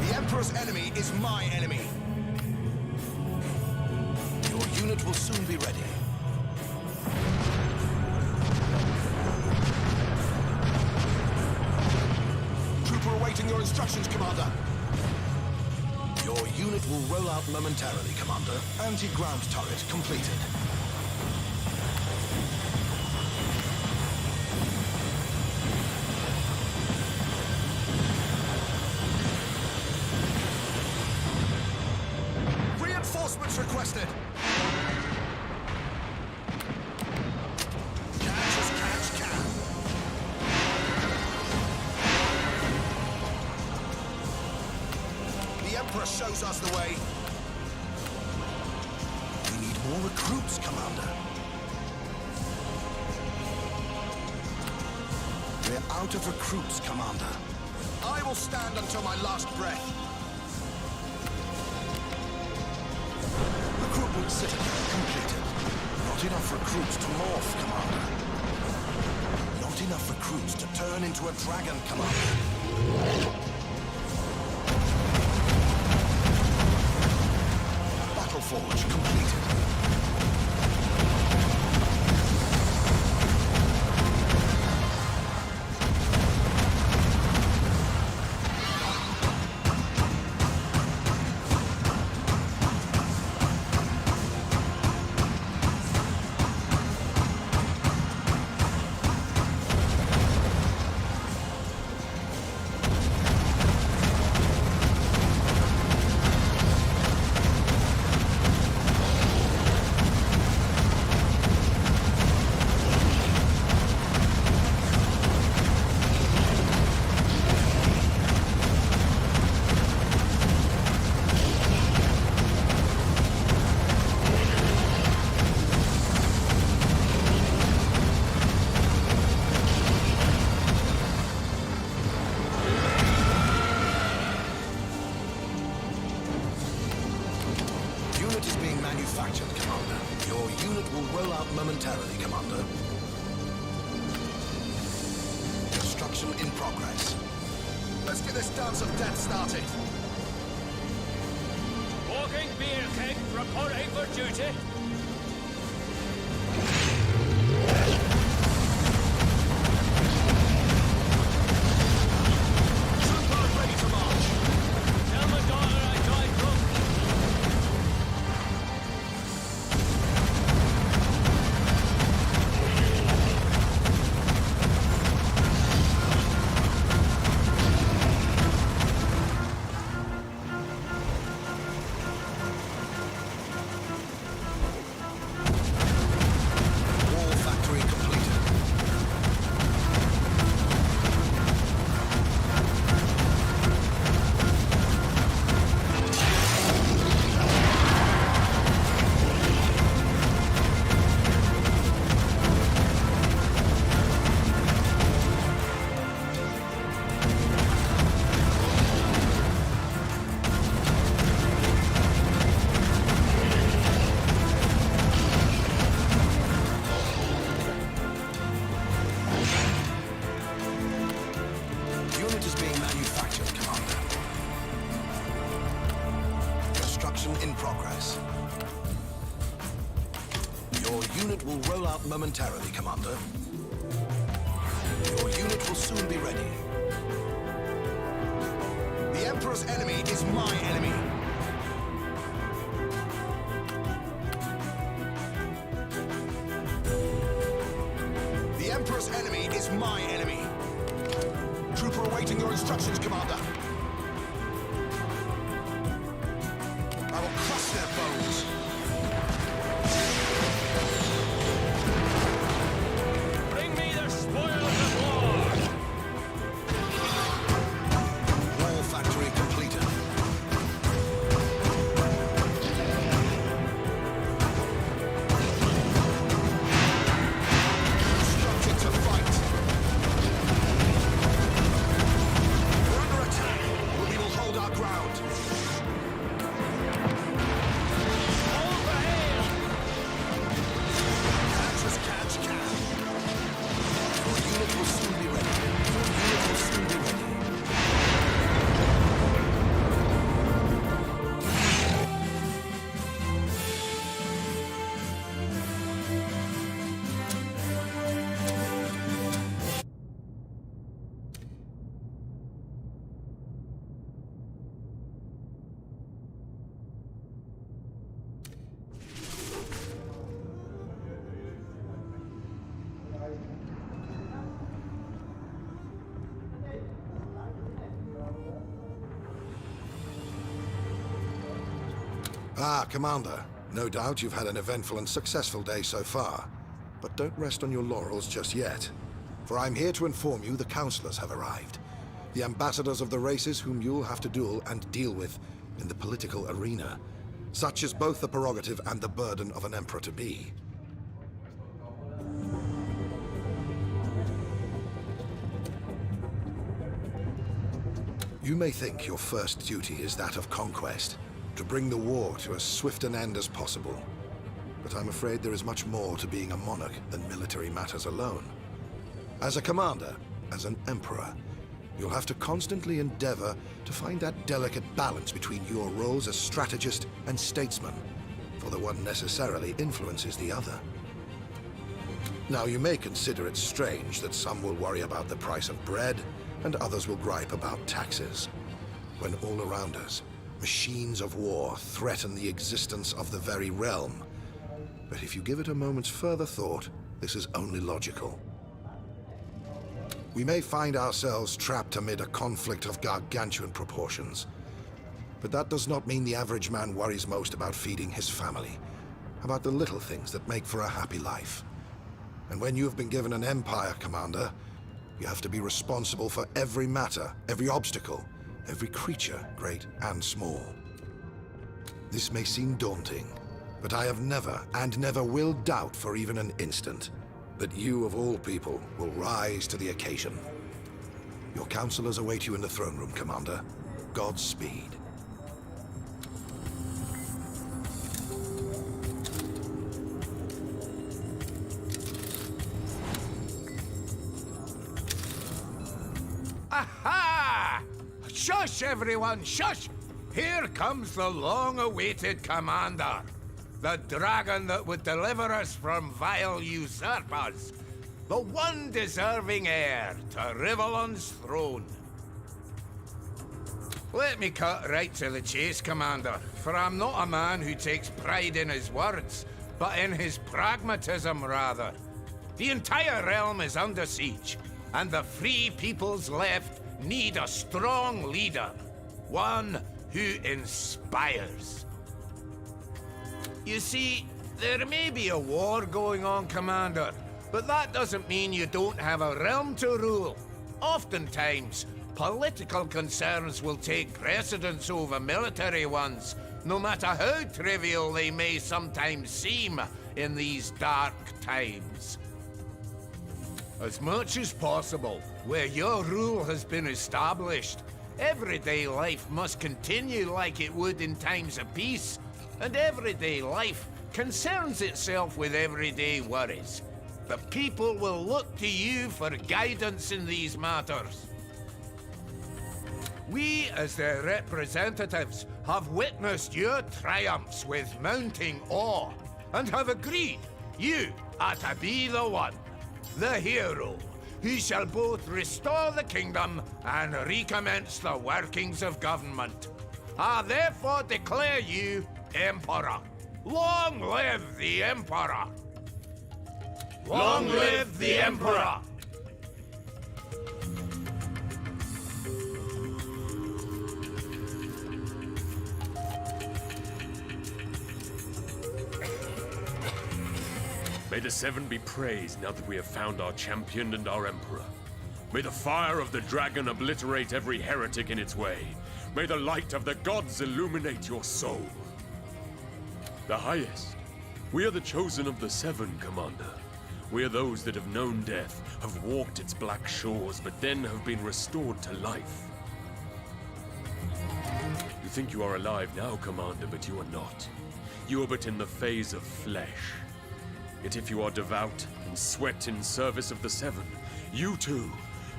The Emperor's enemy is my enemy. Your unit will soon be ready. Trooper awaiting your instructions, Commander. Your unit will roll out momentarily, Commander. Anti-ground turret completed. Reinforcements requested. Catch as catch can. The Emperor shows us the way. We need more recruits, Commander. We're out of recruits, Commander. I will stand until my last breath. Recruitment citadel completed. Not enough recruits to morph, Commander. Not enough recruits to turn into a dragon, Commander. Battle Forge completed. Unit is being manufactured, Commander. Your unit will roll out momentarily, Commander. Construction in progress. Let's get this dance of death started. Walking beer keg reporting for duty. Trooper ready to march. Tell my daughter I died drunk. Wall factory completed. Unit is being manufactured, Commander. Construction in progress. unit will roll out momentarily, Commander. Your unit will soon be ready. The Emperor's enemy is my enemy. The Emperor's enemy is my enemy. Trooper awaiting your instructions, Commander. I will crush their bones. Bring me the spoils of war! War factory completed. Instructed to fight. We're under attack, but we will hold our ground. All for hail! Catch as catch can. Your unit will soon be ready. Your unit will soon be ready. Ah, Commander. No doubt you've had an eventful and successful day so far. But don't rest on your laurels just yet. For I'm here to inform you the counselors have arrived. The ambassadors of the races whom you'll have to duel and deal with in the political arena. Such is both the prerogative and the burden of an emperor-to-be. You may think your first duty is that of conquest, to bring the war to as swift an end as possible. But I'm afraid there is much more to being a monarch than military matters alone. As a commander, as an emperor, you'll have to constantly endeavor to find that delicate balance between your roles as strategist and statesman, for the one necessarily influences the other. Now, you may consider it strange that some will worry about the price of bread, and others will gripe about taxes, when all around us, machines of war threaten the existence of the very realm. But if you give it a moment's further thought, this is only logical. We may find ourselves trapped amid a conflict of gargantuan proportions. But that does not mean the average man worries most about feeding his family, about the little things that make for a happy life. And when you have been given an empire, Commander, you have to be responsible for every matter, every obstacle, every creature, great and small. This may seem daunting, but I have never, and never will doubt for even an instant, that you, of all people, will rise to the occasion. Your counselors await you in the throne room, Commander. Godspeed. Aha! Shush, everyone, shush! Here comes the long-awaited commander. The dragon that would deliver us from vile usurpers. The one deserving heir to Rivellon's throne. Let me cut right to the chase, Commander, for I'm not a man who takes pride in his words, but in his pragmatism, rather. The entire realm is under siege, and the free peoples left need a strong leader. One who inspires. You see, there may be a war going on, Commander, but that doesn't mean you don't have a realm to rule. Oftentimes, political concerns will take precedence over military ones, no matter how trivial they may sometimes seem in these dark times. As much as possible, where your rule has been established, everyday life must continue like it would in times of peace, and everyday life concerns itself with everyday worries. The people will look to you for guidance in these matters. We, as their representatives, have witnessed your triumphs with mounting awe, and have agreed, you, to be the one, the hero, who shall both restore the kingdom and recommence the workings of government. I therefore declare you Emperor. Long live the Emperor! Long live the Emperor! May the Seven be praised now that we have found our champion and our Emperor. May the fire of the dragon obliterate every heretic in its way. May the light of the gods illuminate your soul. The highest. We are the chosen of the Seven, Commander. We are those that have known death, have walked its black shores, but then have been restored to life. You think you are alive now, Commander, but you are not. You are but in the phase of flesh. Yet if you are devout and sweat in service of the Seven, you too,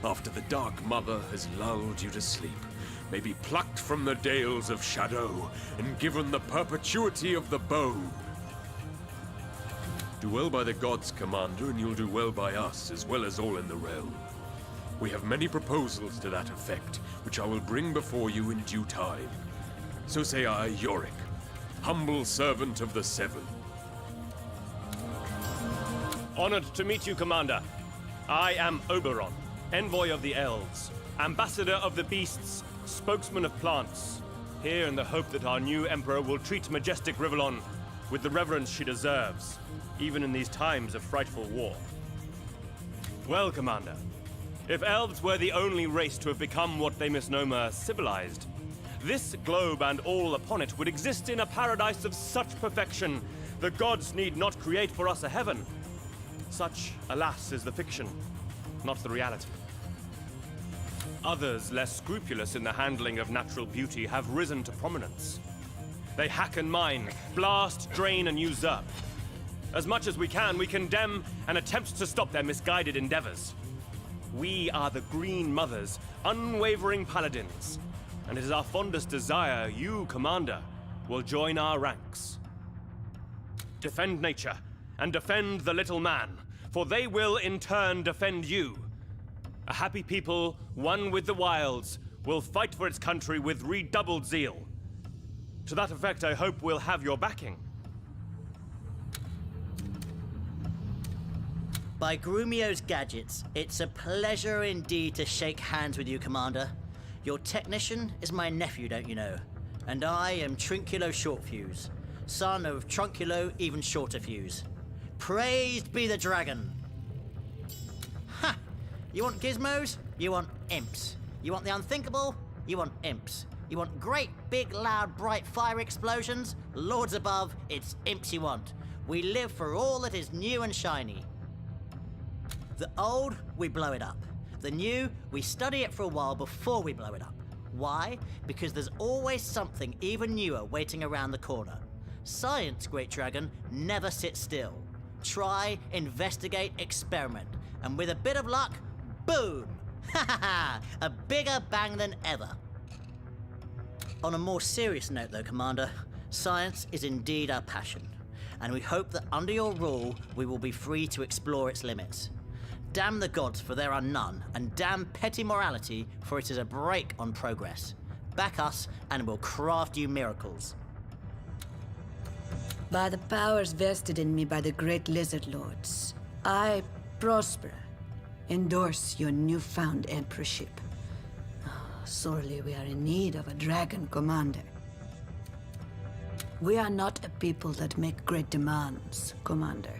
after the Dark Mother has lulled you to sleep, may be plucked from the dales of shadow and given the perpetuity of the bow. Do well by the gods, Commander, and you'll do well by us, as well as all in the realm. We have many proposals to that effect, which I will bring before you in due time. So say I, Yorick, humble servant of the Seven. Honored to meet you, Commander. I am Oberon, envoy of the elves, ambassador of the beasts, spokesman of plants, here in the hope that our new emperor will treat majestic Rivellon with the reverence she deserves, even in these times of frightful war. Well, Commander, if elves were the only race to have become what they misnomer civilized, this globe and all upon it would exist in a paradise of such perfection, the gods need not create for us a heaven. Such, alas, is the fiction, not the reality. Others, less scrupulous in the handling of natural beauty, have risen to prominence. They hack and mine, blast, drain, and usurp. As much as we can, we condemn and attempt to stop their misguided endeavors. We are the Green Mothers, unwavering paladins, and it is our fondest desire you, Commander, will join our ranks. Defend nature, and defend the little man, for they will in turn defend you. A happy people, one with the wilds, will fight for its country with redoubled zeal. To that effect, I hope we'll have your backing. By Grumio's gadgets, it's a pleasure indeed to shake hands with you, Commander. Your technician is my nephew, don't you know? And I am Trinculo Shortfuse, son of Trunculo Even Shorter Fuse. Praised be the dragon! Ha! You want gizmos? You want imps. You want the unthinkable? You want imps. You want great, big, loud, bright fire explosions? Lords above, it's imps you want. We live for all that is new and shiny. The old, we blow it up. The new, we study it for a while before we blow it up. Why? Because there's always something even newer waiting around the corner. Science, Great Dragon, never sits still. Try, investigate, experiment. And with a bit of luck, boom! Ha ha ha! A bigger bang than ever. On a more serious note though, Commander, science is indeed our passion. And we hope that under your rule, we will be free to explore its limits. Damn the gods, for there are none, and damn petty morality, for it is a brake on progress. Back us, and we'll craft you miracles. By the powers vested in me by the great lizard lords, I, Prospera, endorse your newfound emperorship. Sorely we are in need of a dragon commander. We are not a people that make great demands, Commander.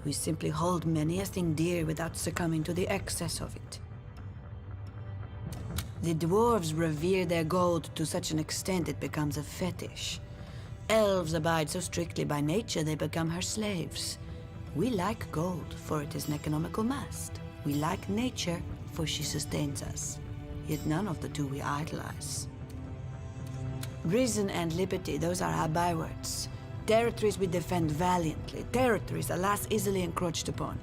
We simply hold many a thing dear without succumbing to the excess of it. The dwarves revere their gold to such an extent it becomes a fetish. Elves abide so strictly by nature they become her slaves. We like gold, for it is an economical mast. We like nature, for she sustains us. Yet none of the two we idolize. Reason and liberty, those are our bywords. Territories we defend valiantly. Territories, alas, easily encroached upon,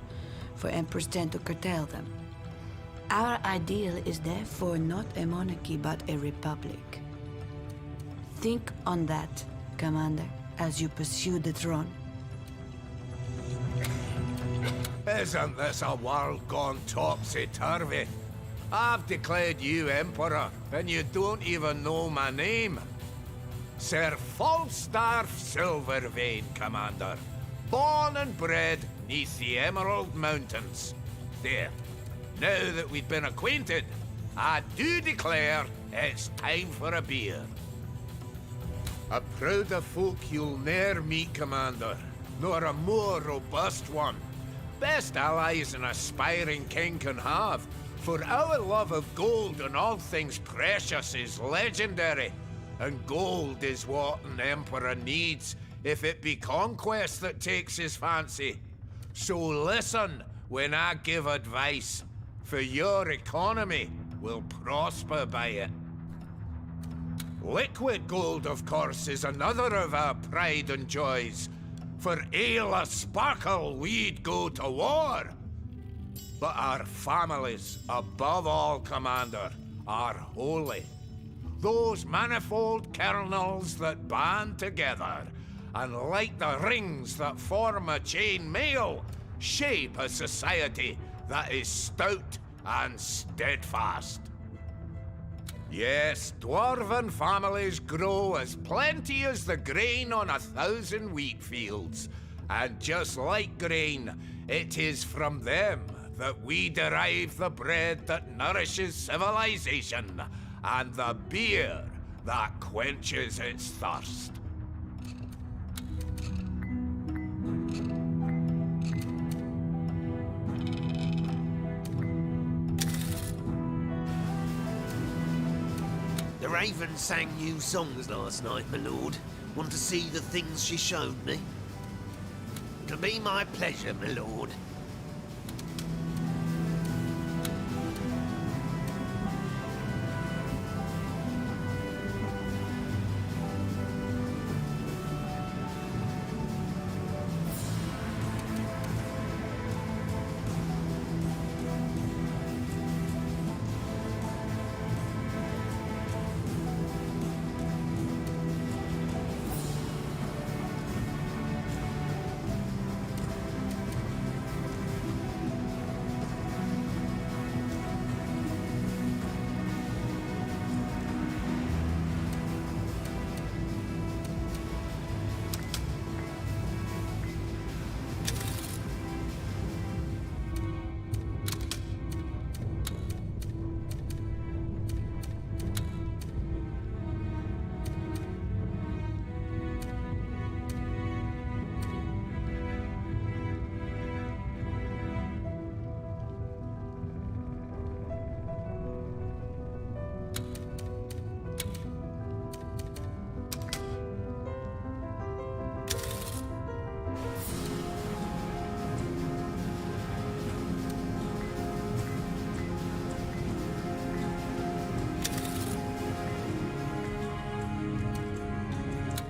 for emperors tend to curtail them. Our ideal is therefore not a monarchy, but a republic. Think on that, Commander, as you pursue the throne. Isn't this a world gone topsy-turvy? I've declared you Emperor, and you don't even know my name. Sir Falstaff Silvervein, Commander. Born and bred neath the Emerald Mountains. There. Now that we've been acquainted, I do declare it's time for a beer. A prouder folk you'll ne'er meet, Commander, nor a more robust one. Best allies an aspiring king can have, for our love of gold and all things precious is legendary, and gold is what an emperor needs if it be conquest that takes his fancy. So listen when I give advice, for your economy will prosper by it. Liquid gold, of course, is another of our pride and joys. For ale a sparkle, we'd go to war. But our families, above all, Commander, are holy. Those manifold kernels that band together, and like the rings that form a chain mail, shape a society that is stout and steadfast. Yes, dwarven families grow as plenty as the grain on 1,000 wheat fields. And just like grain, it is from them that we derive the bread that nourishes civilization, and the beer that quenches its thirst. The Raven sang new songs last night, my lord. Want to see the things she showed me? It'll be my pleasure, my lord.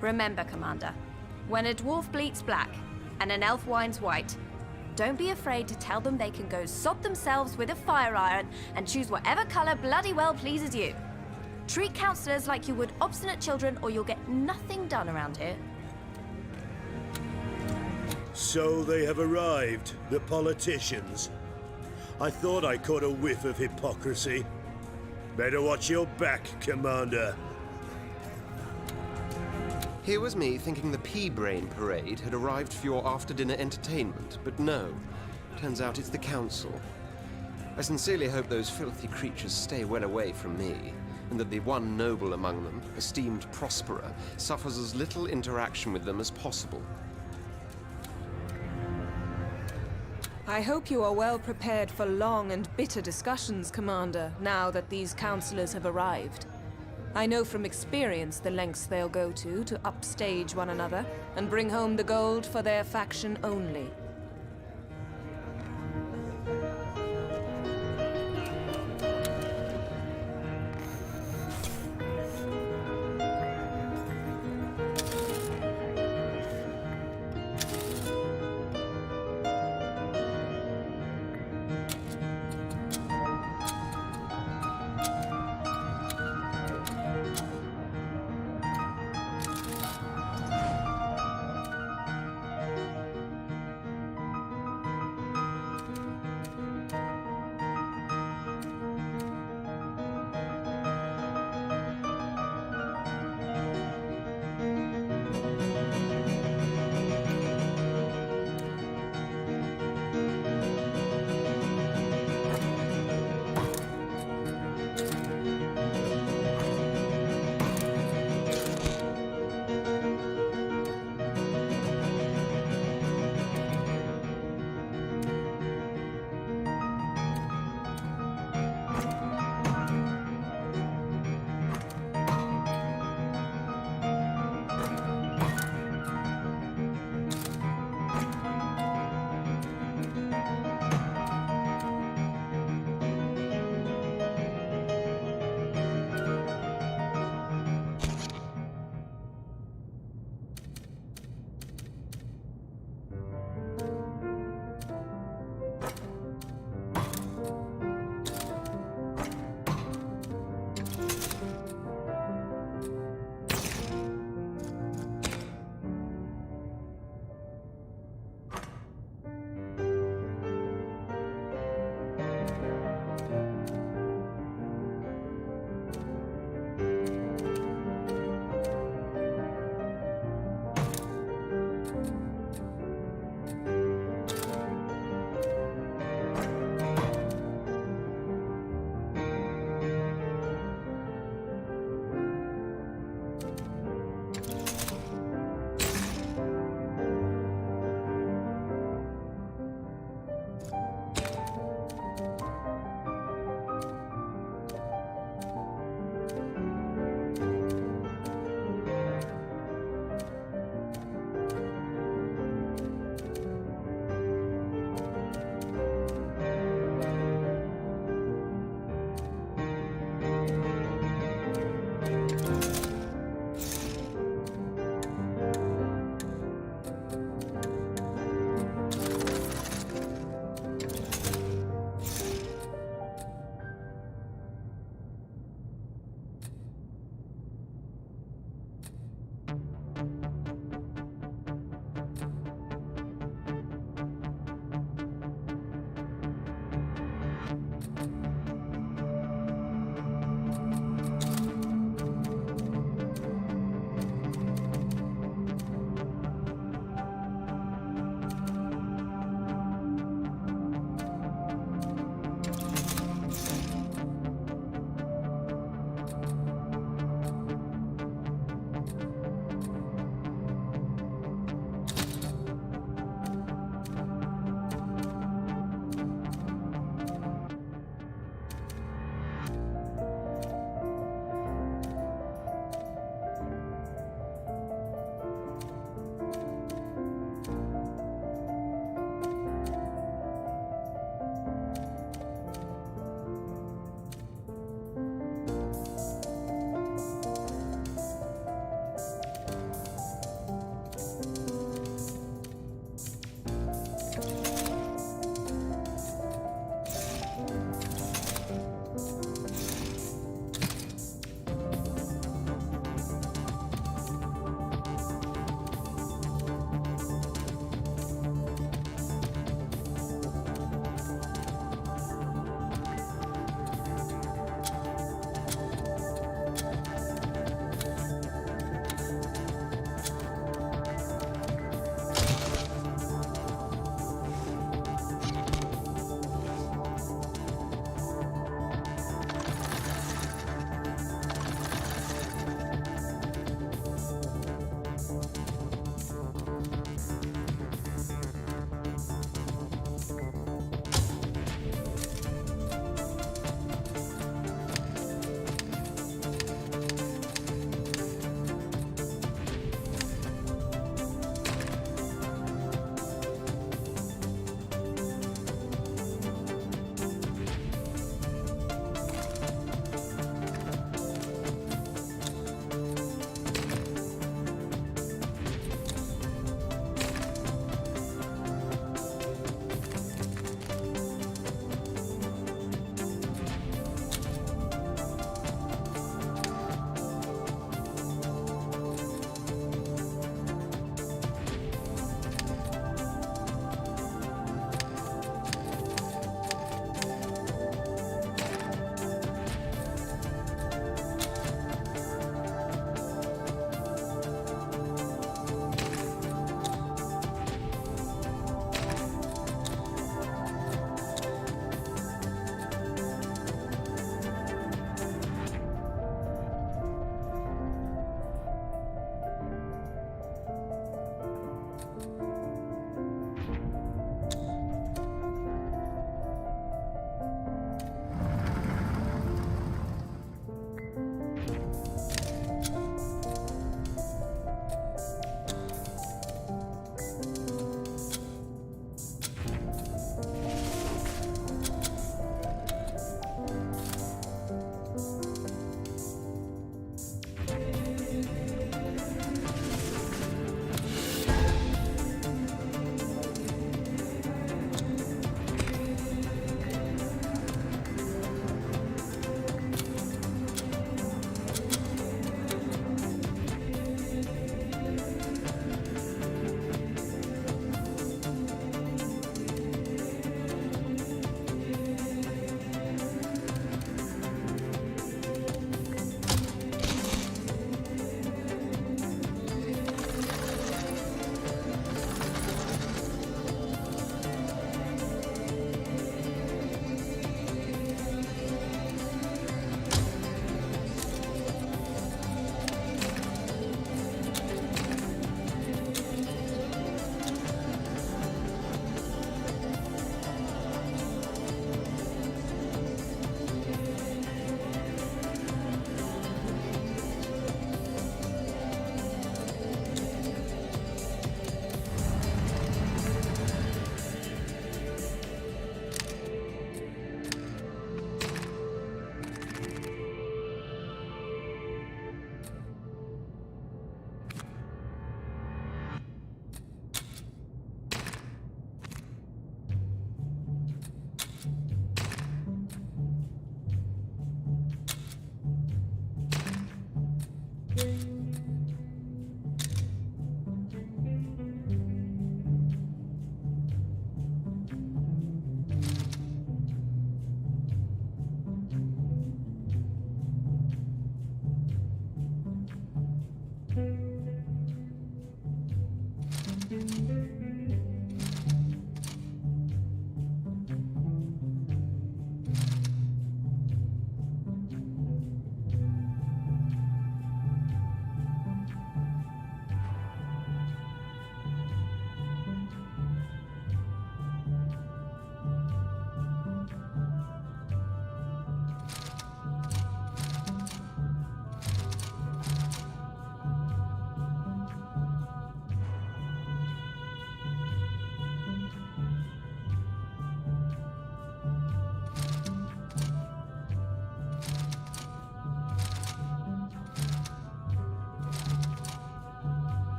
Remember, Commander, when a dwarf bleats black and an elf whines white, don't be afraid to tell them they can go sod themselves with a fire iron and choose whatever color bloody well pleases you. Treat councillors like you would obstinate children or you'll get nothing done around here. So they have arrived, the politicians. I thought I caught a whiff of hypocrisy. Better watch your back, Commander. Here was me thinking the Pea-Brain Parade had arrived for your after-dinner entertainment, but no. Turns out it's the Council. I sincerely hope those filthy creatures stay well away from me, and that the one noble among them, esteemed Prosperer, suffers as little interaction with them as possible. I hope you are well prepared for long and bitter discussions, Commander, now that these councillors have arrived. I know from experience the lengths they'll go to upstage one another and bring home the gold for their faction only.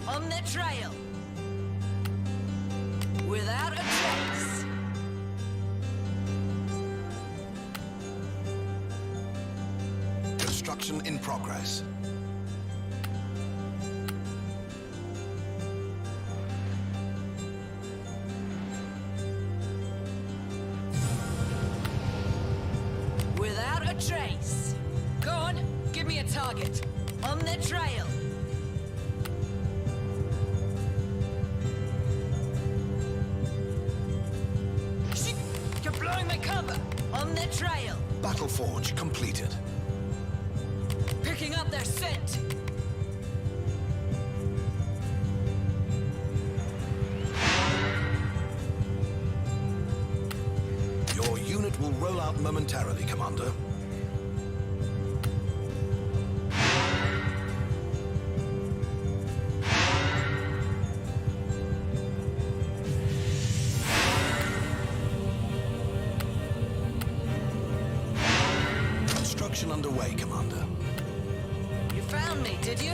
On the trail. Without a trace. Construction in progress. Without a trace. Go on, give me a target. On the trail. Shit! You're blowing my cover. On the trail. Battle Forge completed. Picking up their scent. Your unit will roll out momentarily, Commander. Construction underway, Commander. You found me, did you?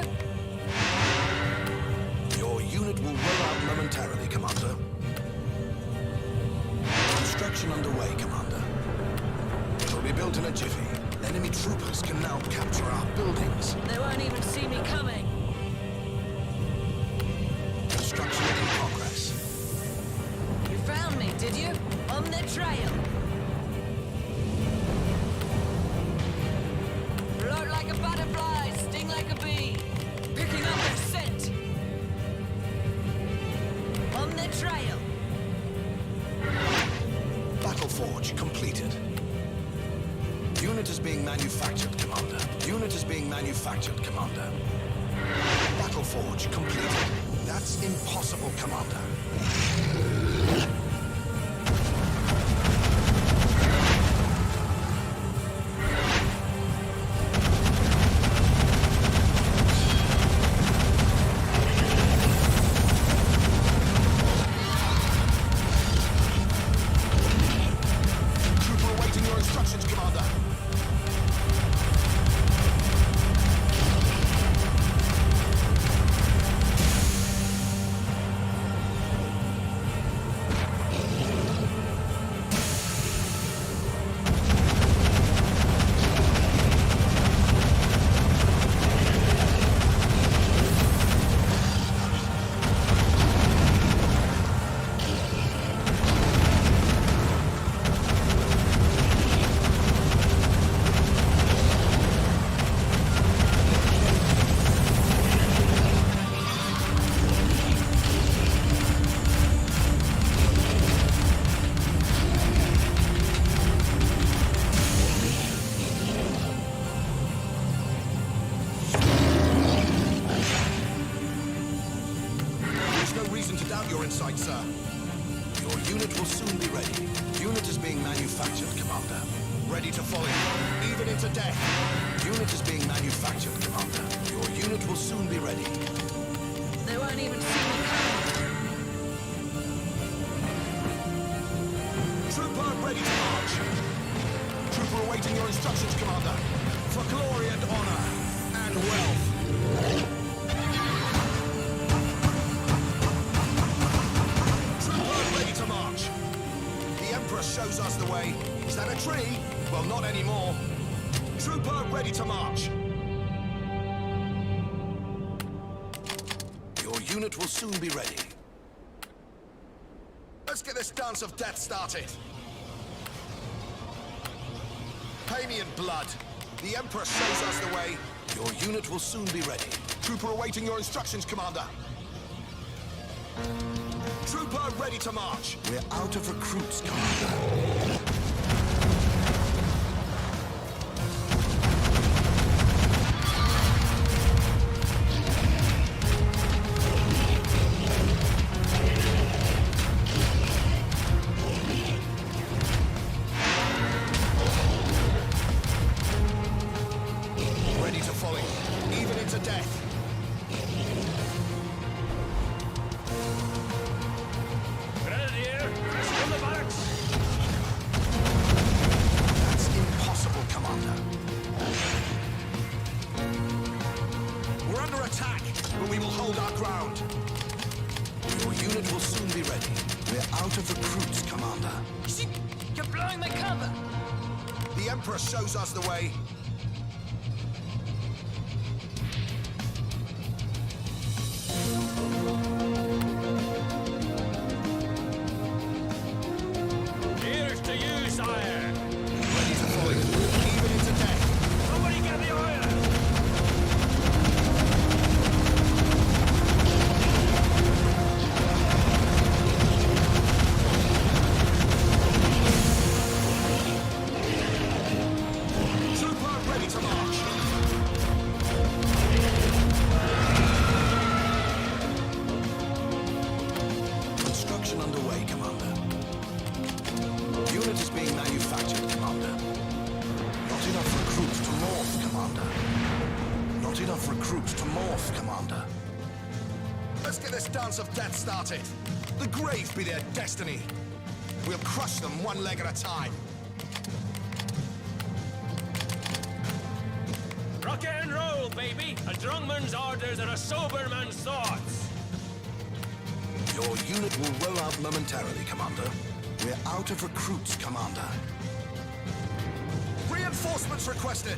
Your unit will roll out momentarily, Commander. Construction underway, Commander. It'll be built in a jiffy. Enemy troopers can now capture our buildings. They won't even see me coming. Construction in progress. You found me, did you? On the trail. Float like a butterfly, sting like a bee. Picking up their scent. On the trail. Battle Forge completed. Unit is being manufactured, Commander. Unit is being manufactured, Commander. Battle Forge completed. That's impossible, Commander. Trooper awaiting your instructions, Commander. There's no reason to doubt your insight, sir. Your unit will soon be ready. Unit is being manufactured, Commander. Ready to follow you, even into death. Unit is being manufactured, Commander. Your unit will soon be ready. They won't even see me coming. Trooper ready to march. Trooper awaiting your instructions, Commander. For glory and honor and wealth. Trooper ready to march. The Emperor shows us the way. Is that a tree? Well, not anymore. Trooper ready to march. Your unit will soon be ready. Let's get this dance of death started. Pay me in blood. The Emperor shows us the way. Your unit will soon be ready. Trooper awaiting your instructions, Commander. Trooper ready to march. We're out of recruits, Commander. Ready to follow you, even into death. Grenadier, from the barracks! That's impossible, Commander. We're under attack, but we will hold our ground. Your unit will soon be ready. We're out of recruits, Commander. You're blowing my cover! The Emperor shows us the way. Here's to you, sire! Ready to follow you, even into death. Somebody get the oil! Trooper ready to march. Construction underway, Commander. Unit is being manufactured, Commander. Not enough recruits to morph, Commander. Not enough recruits to morph, Commander. Let's get this dance of death started. The grave be their destiny. We'll crush them one leg at a time. Rock and roll, baby! A drungman's orders are a sober man's thoughts! Your unit will roll out momentarily, Commander. We're out of recruits, Commander. Reinforcements requested.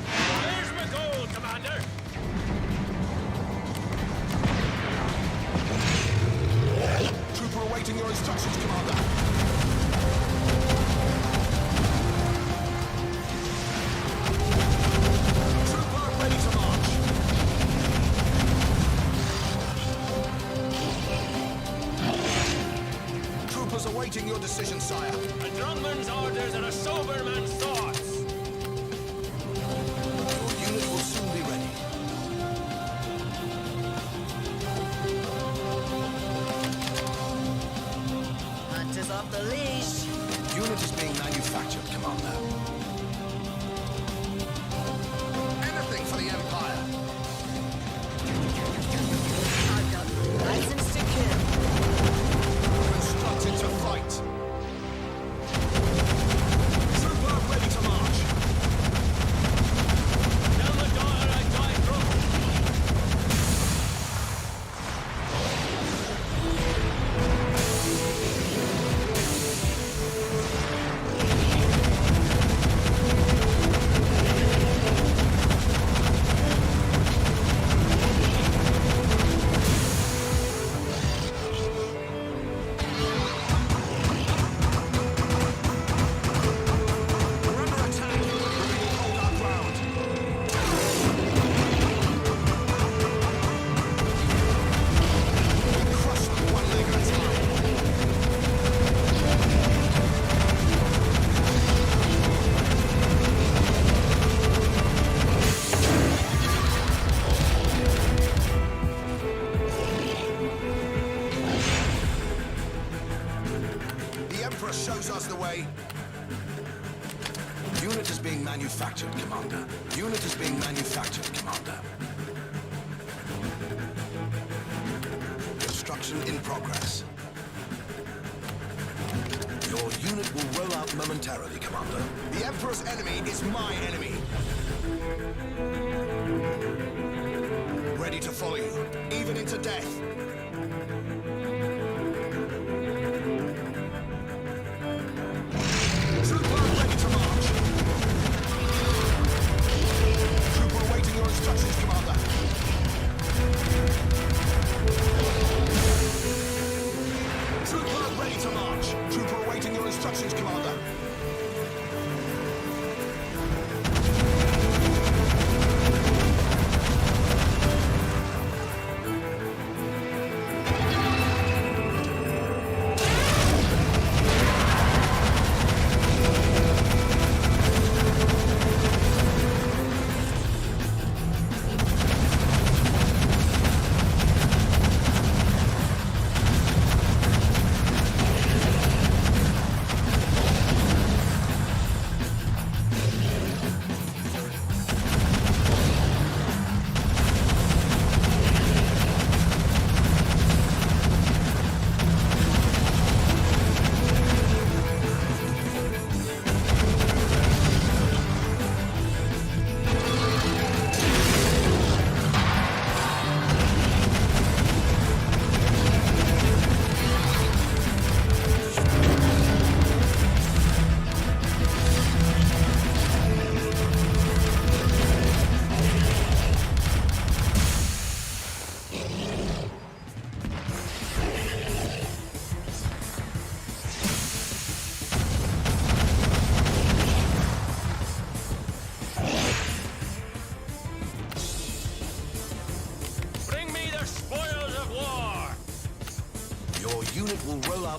Where's my gold, Commander? Trooper awaiting your instructions, Commander. Trooper ready to march. Troopers awaiting your decision, sire. A drungman's orders are a sober man's thoughts! Your unit will soon be ready. Hunt is off the leash. Unit is being manufactured, Commander. Anything for the Empire. I've got license to kill. Constructed to fight. Trooper ready to march. Tell the daughter I died drunk! We're under attack, but we will hold our ground. We crush them one leg at a time. The Emperor shows us the way. Unit is being manufactured, Commander. Unit is being manufactured, Commander. Construction in progress. Your unit will roll out momentarily, Commander. The Emperor's enemy is my enemy. Ready to follow you, even into death. Trooper ready to march. Trooper awaiting your instructions, Commander. Trooper ready to march. Trooper awaiting your instructions, Commander.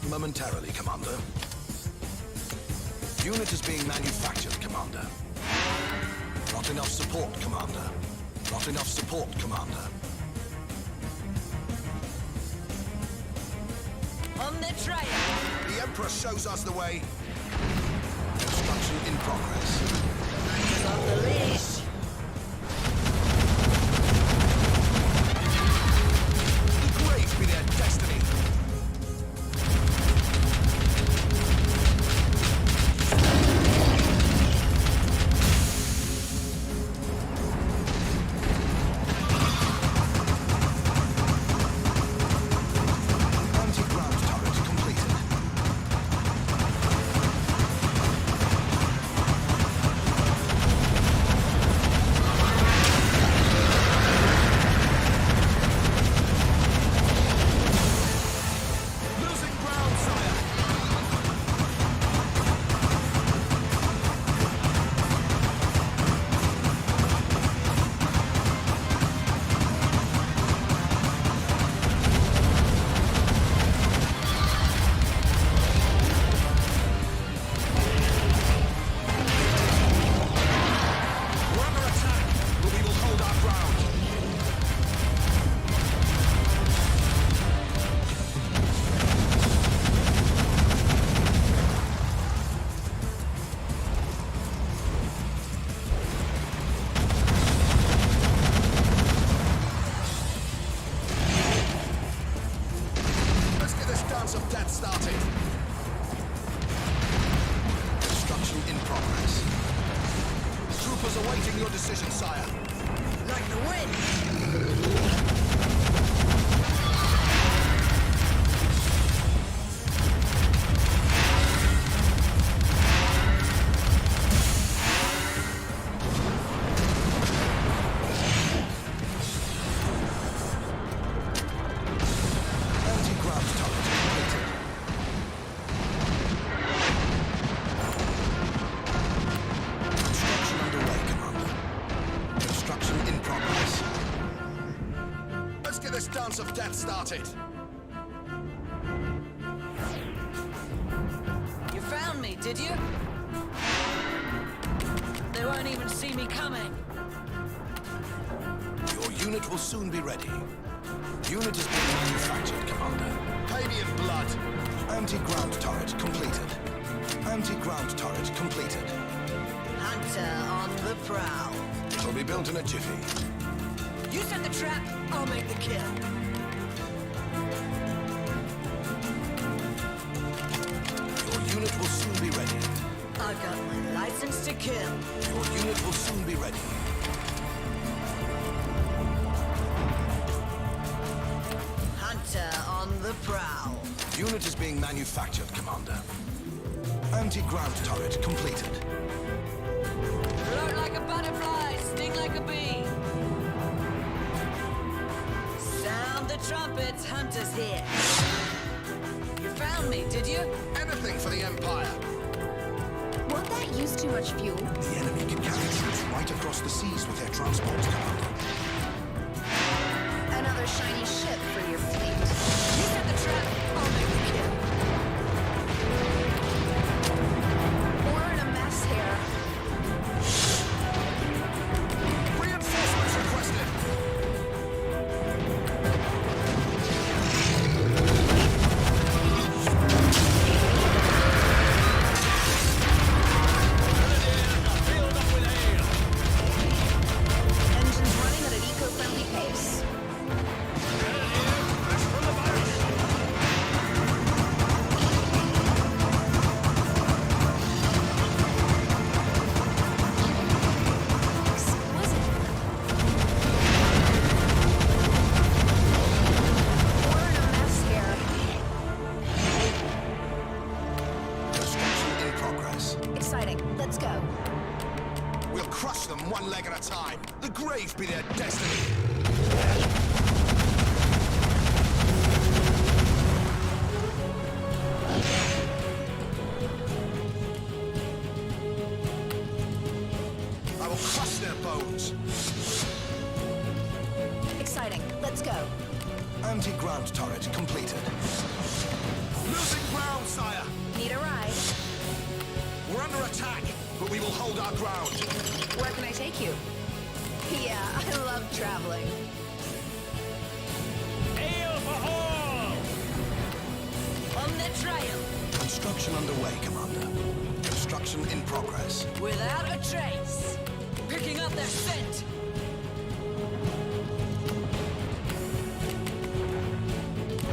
Momentarily, Commander. Unit is being manufactured, Commander. Not enough support, Commander. Not enough support, Commander. On the trail! The Emperor shows us the way. Construction in progress. Is on the leash! The grave be their destiny. Awaiting your decision, sire. Like the wind! Dance of death started. You found me, did you? They won't even see me coming. Your unit will soon be ready. Unit is being manufactured, Commander. Pay me in blood. Anti-ground turret completed. Anti-ground turret completed. Hunter on the prowl. It'll be built in a jiffy. You set the trap, I'll make the kill. Your unit will soon be ready. I've got my license to kill. Your unit will soon be ready. Hunter on the prowl. Unit is being manufactured, Commander. Anti-ground turret completed. Float like a butterfly, sting like a bee. Sound the trumpets, Hunter's here. You found me, did you? Anything for the Empire. Won't that use too much fuel? The enemy can carry troops right across the seas with their transports, Commander. Another shiny ship for your fleet. You set the trap, I'll make the kill. We're in a mess here. Reinforcements requested. Engines running at an eco-friendly pace. Exquisite. We're in a mess here. Construction in progress. Exciting. Let's go. We'll crush them one leg at a time. The grave be their destiny. I will crush their bones. Exciting. Let's go. Anti-ground turret completed. Losing ground, sire. Need a ride? We're under attack, but we will hold our ground. Where can I take you? Yeah, I love traveling. Hail for all! On the trail, Construction underway, Commander. Construction in progress. without a trace. Picking up their scent.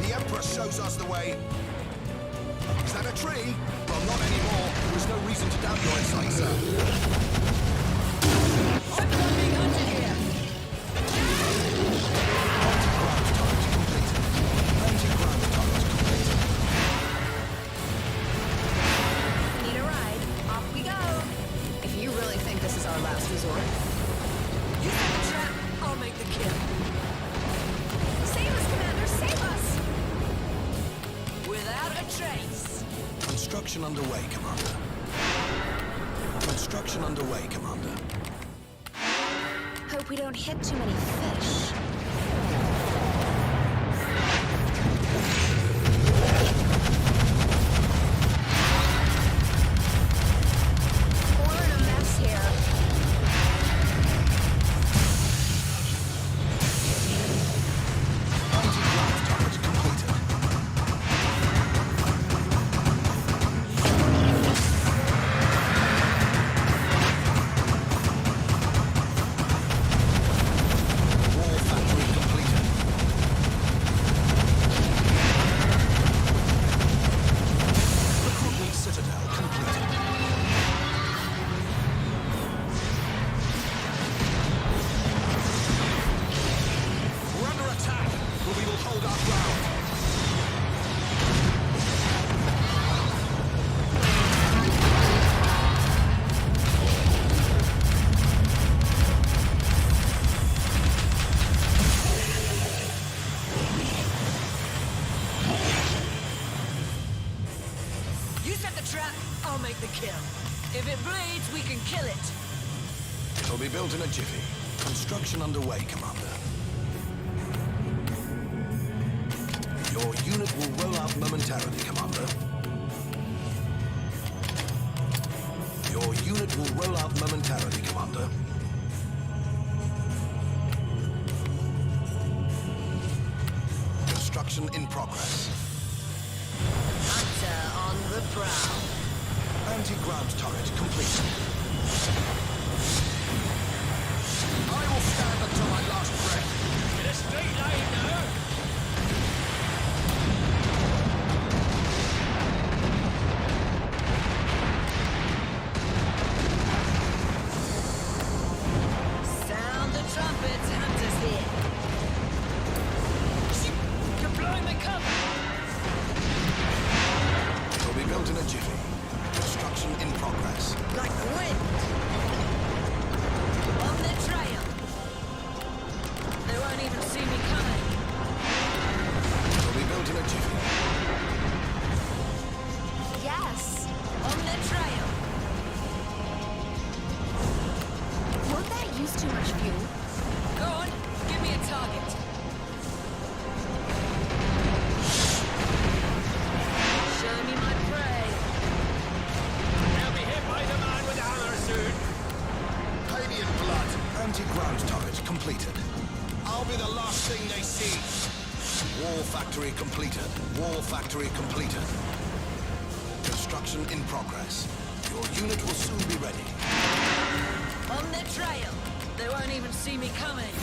The Emperor shows us the way. Is that a tree? Well, not anymore. There is no reason to doubt your insight, sir. I'm not being hunted here. Anti-ground turret completed. Need a ride? Off we go. If you really think this is our last resort. You set the trap, I'll make the kill. Save us, Commander, save us! Without a trace. Construction underway, Commander. Construction underway, Commander. Hope we don't hit too many fish. We're in a mess here. Anti-ground turret completed. Wall factory completed. Recruitment citadel completed. We're under attack, but we will hold our ground. You set the trap, I'll make the kill. If it bleeds, we can kill it. It'll be built in a jiffy. Construction underway, Commander. Your unit will roll out momentarily, Commander. Your unit will roll out momentarily, Commander. Construction in progress. Hunter on the prowl. Anti-ground turret completed. I will stand until my last breath. In a straight line now. Sound the trumpets, hunters here. You're blowing my cover. It will be built in a jiffy. Construction in progress. Like the wind. On the trail. They won't even see me coming. It will be built in a jiffy. Yes. On the trail. Won't that use too much fuel? Go on, give me a target. Show me my prey. They'll be hit by the man with the hammer soon. Padian blood. Anti-ground turret completed. I'll be the last thing they see. War factory completed. War factory completed. Construction in progress. Your unit will soon be ready. On the trail. They won't even see me coming.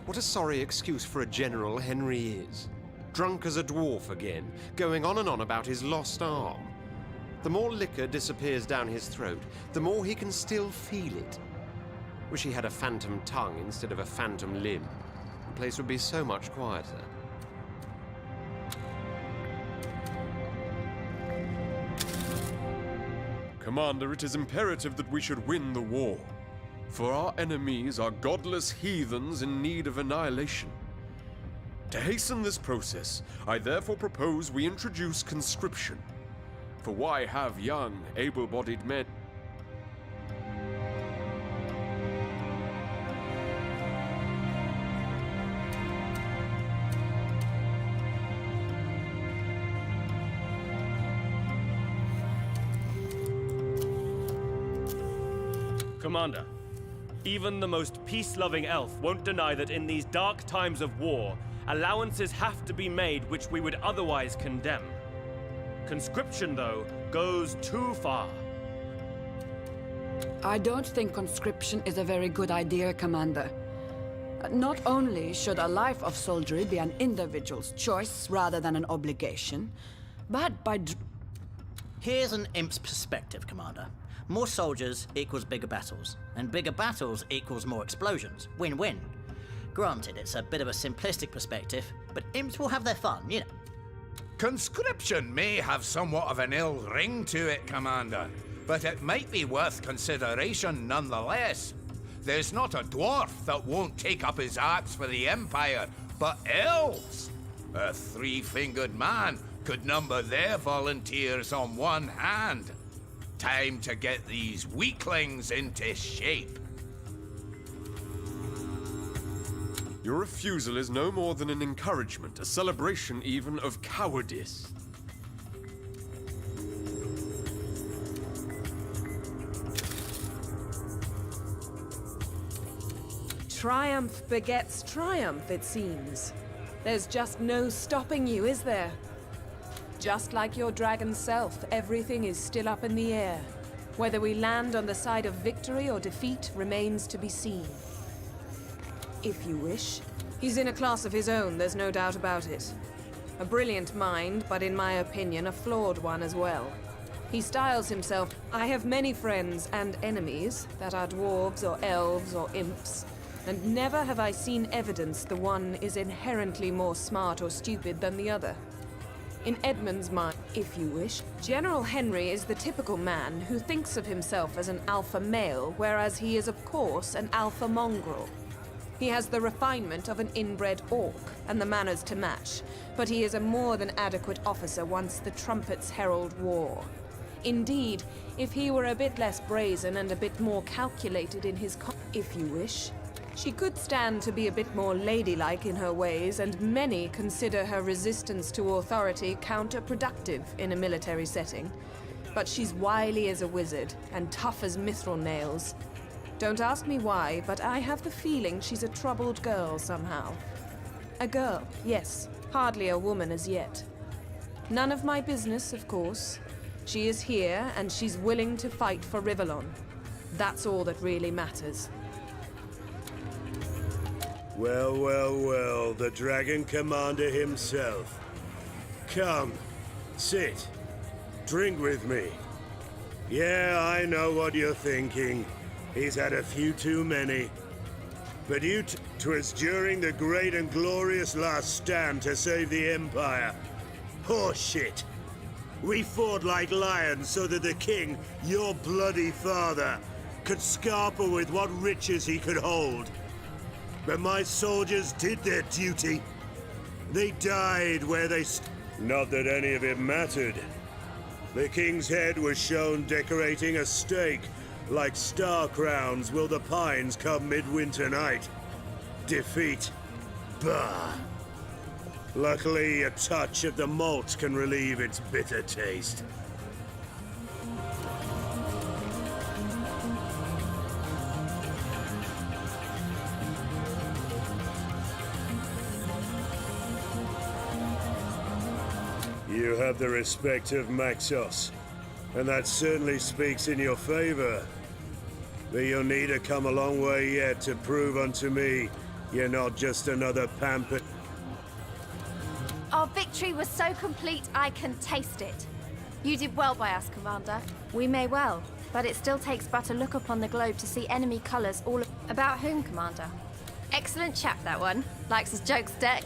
What a sorry excuse for a general Henry is. Drunk as a dwarf again, going on and on about his lost arm. The more liquor disappears down his throat, the more he can still feel it. Wish he had a phantom tongue instead of a phantom limb. The place would be so much quieter. Commander, it is imperative that we should win the war. For our enemies are godless heathens in need of annihilation. To hasten this process, I therefore propose we introduce conscription. For why have young, able-bodied men... Commander, even the most peace-loving elf won't deny that in these dark times of war, allowances have to be made which we would otherwise condemn. Conscription, though, goes too far. I don't think conscription is a very good idea, Commander. Not only should a life of soldiery be an individual's choice rather than an obligation, but by... Here's an imp's perspective, Commander. More soldiers equals bigger battles, and bigger battles equals more explosions. Win-win. Granted, it's a bit of a simplistic perspective, but imps will have their fun, you know. Conscription may have somewhat of an ill ring to it, Commander, but it might be worth consideration nonetheless. There's not a dwarf that won't take up his axe for the Empire, but elves! A three-fingered man could number their volunteers on one hand. Time to get these weaklings into shape. Your refusal is no more than an encouragement, a celebration even of cowardice. Triumph begets triumph, it seems. There's just no stopping you, is there? Just like your dragon self, everything is still up in the air. Whether we land on the side of victory or defeat remains to be seen. If you wish. He's in a class of his own, there's no doubt about it. A brilliant mind, but in my opinion, a flawed one as well. He styles himself, "I have many friends and enemies that are dwarves or elves or imps, and never have I seen evidence the one is inherently more smart or stupid than the other." In Edmund's mind, if you wish, General Henry is the typical man who thinks of himself as an alpha male, whereas he is of course an alpha mongrel. He has the refinement of an inbred orc, and the manners to match, but he is a more than adequate officer once the trumpets herald war. Indeed, if he were a bit less brazen and a bit more calculated in his if you wish, she could stand to be a bit more ladylike in her ways, and many consider her resistance to authority counterproductive in a military setting. But she's wily as a wizard, and tough as mithril nails. Don't ask me why, but I have the feeling she's a troubled girl somehow. A girl, yes, hardly a woman as yet. None of my business, of course. She is here, and she's willing to fight for Rivellon. That's all that really matters. Well, well, well, the Dragon Commander himself. Come, sit, drink with me. Yeah, I know what you're thinking. He's had a few too many. But 'twas during the great and glorious last stand to save the Empire. Horseshit! We fought like lions so that the king, your bloody father, could scarper with what riches he could hold. But my soldiers did their duty. They died where they Not that any of it mattered. The king's head was shown decorating a stake. Like star crowns will the pines come midwinter night. Defeat. Bah! Luckily, a touch of the malt can relieve its bitter taste. You have the respect of Maxos, and that certainly speaks in your favor. But you'll need to come a long way yet to prove unto me you're not just another pampered... Our victory was so complete, I can taste it. You did well by us, Commander. We may well, but it still takes but a look upon the globe to see enemy colours all... About whom, Commander? Excellent chap, that one. Likes his jokes deck.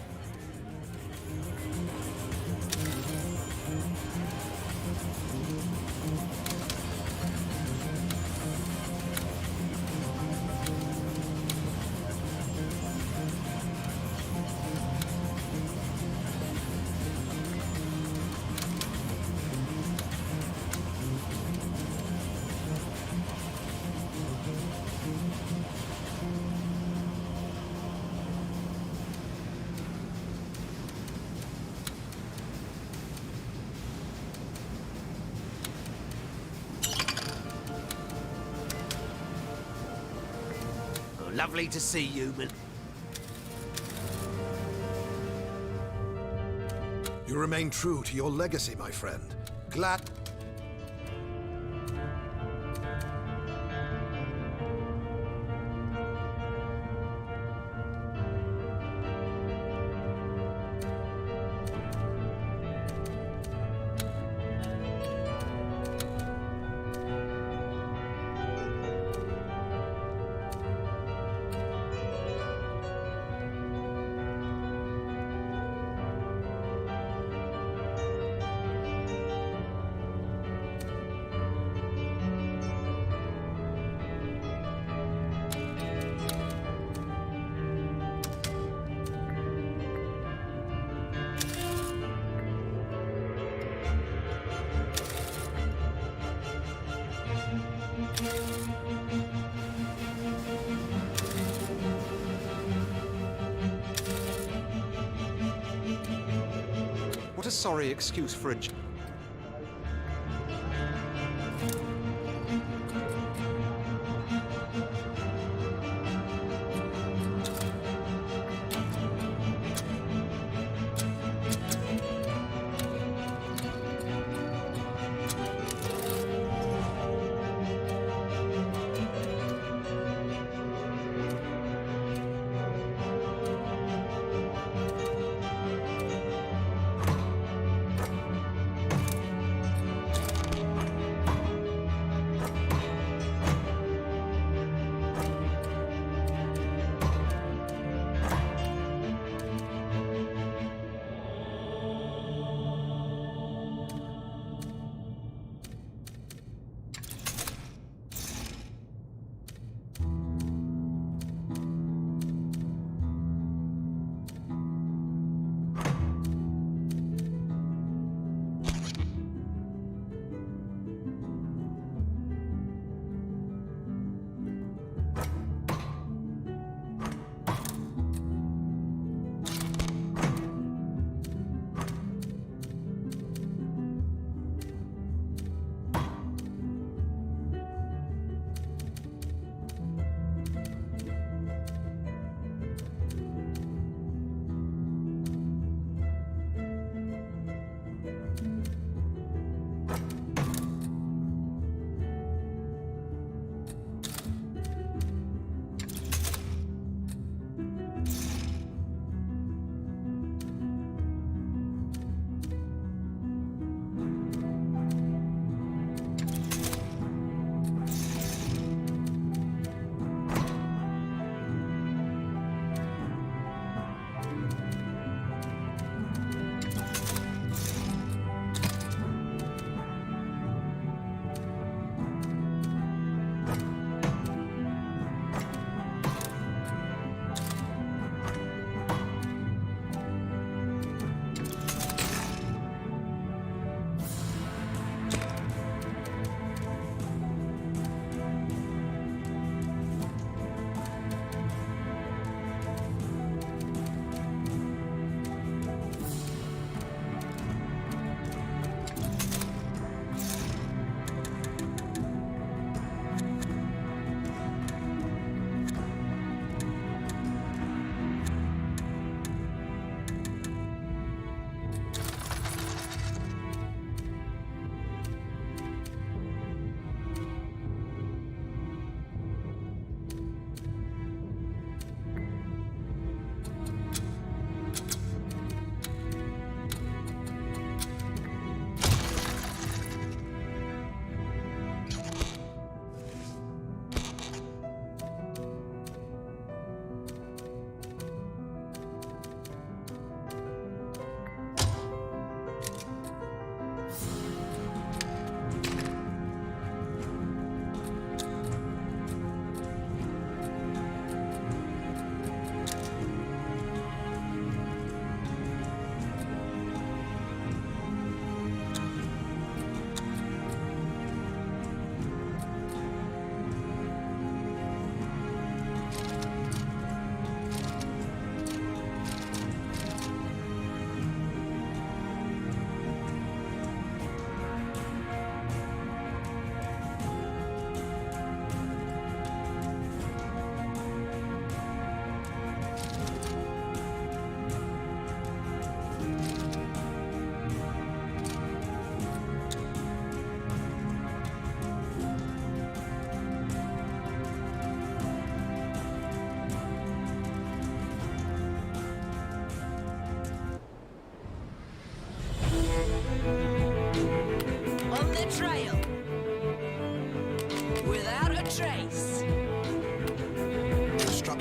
Lovely to see you, man. You remain true to your legacy, my friend. Glad... What a sorry excuse for a...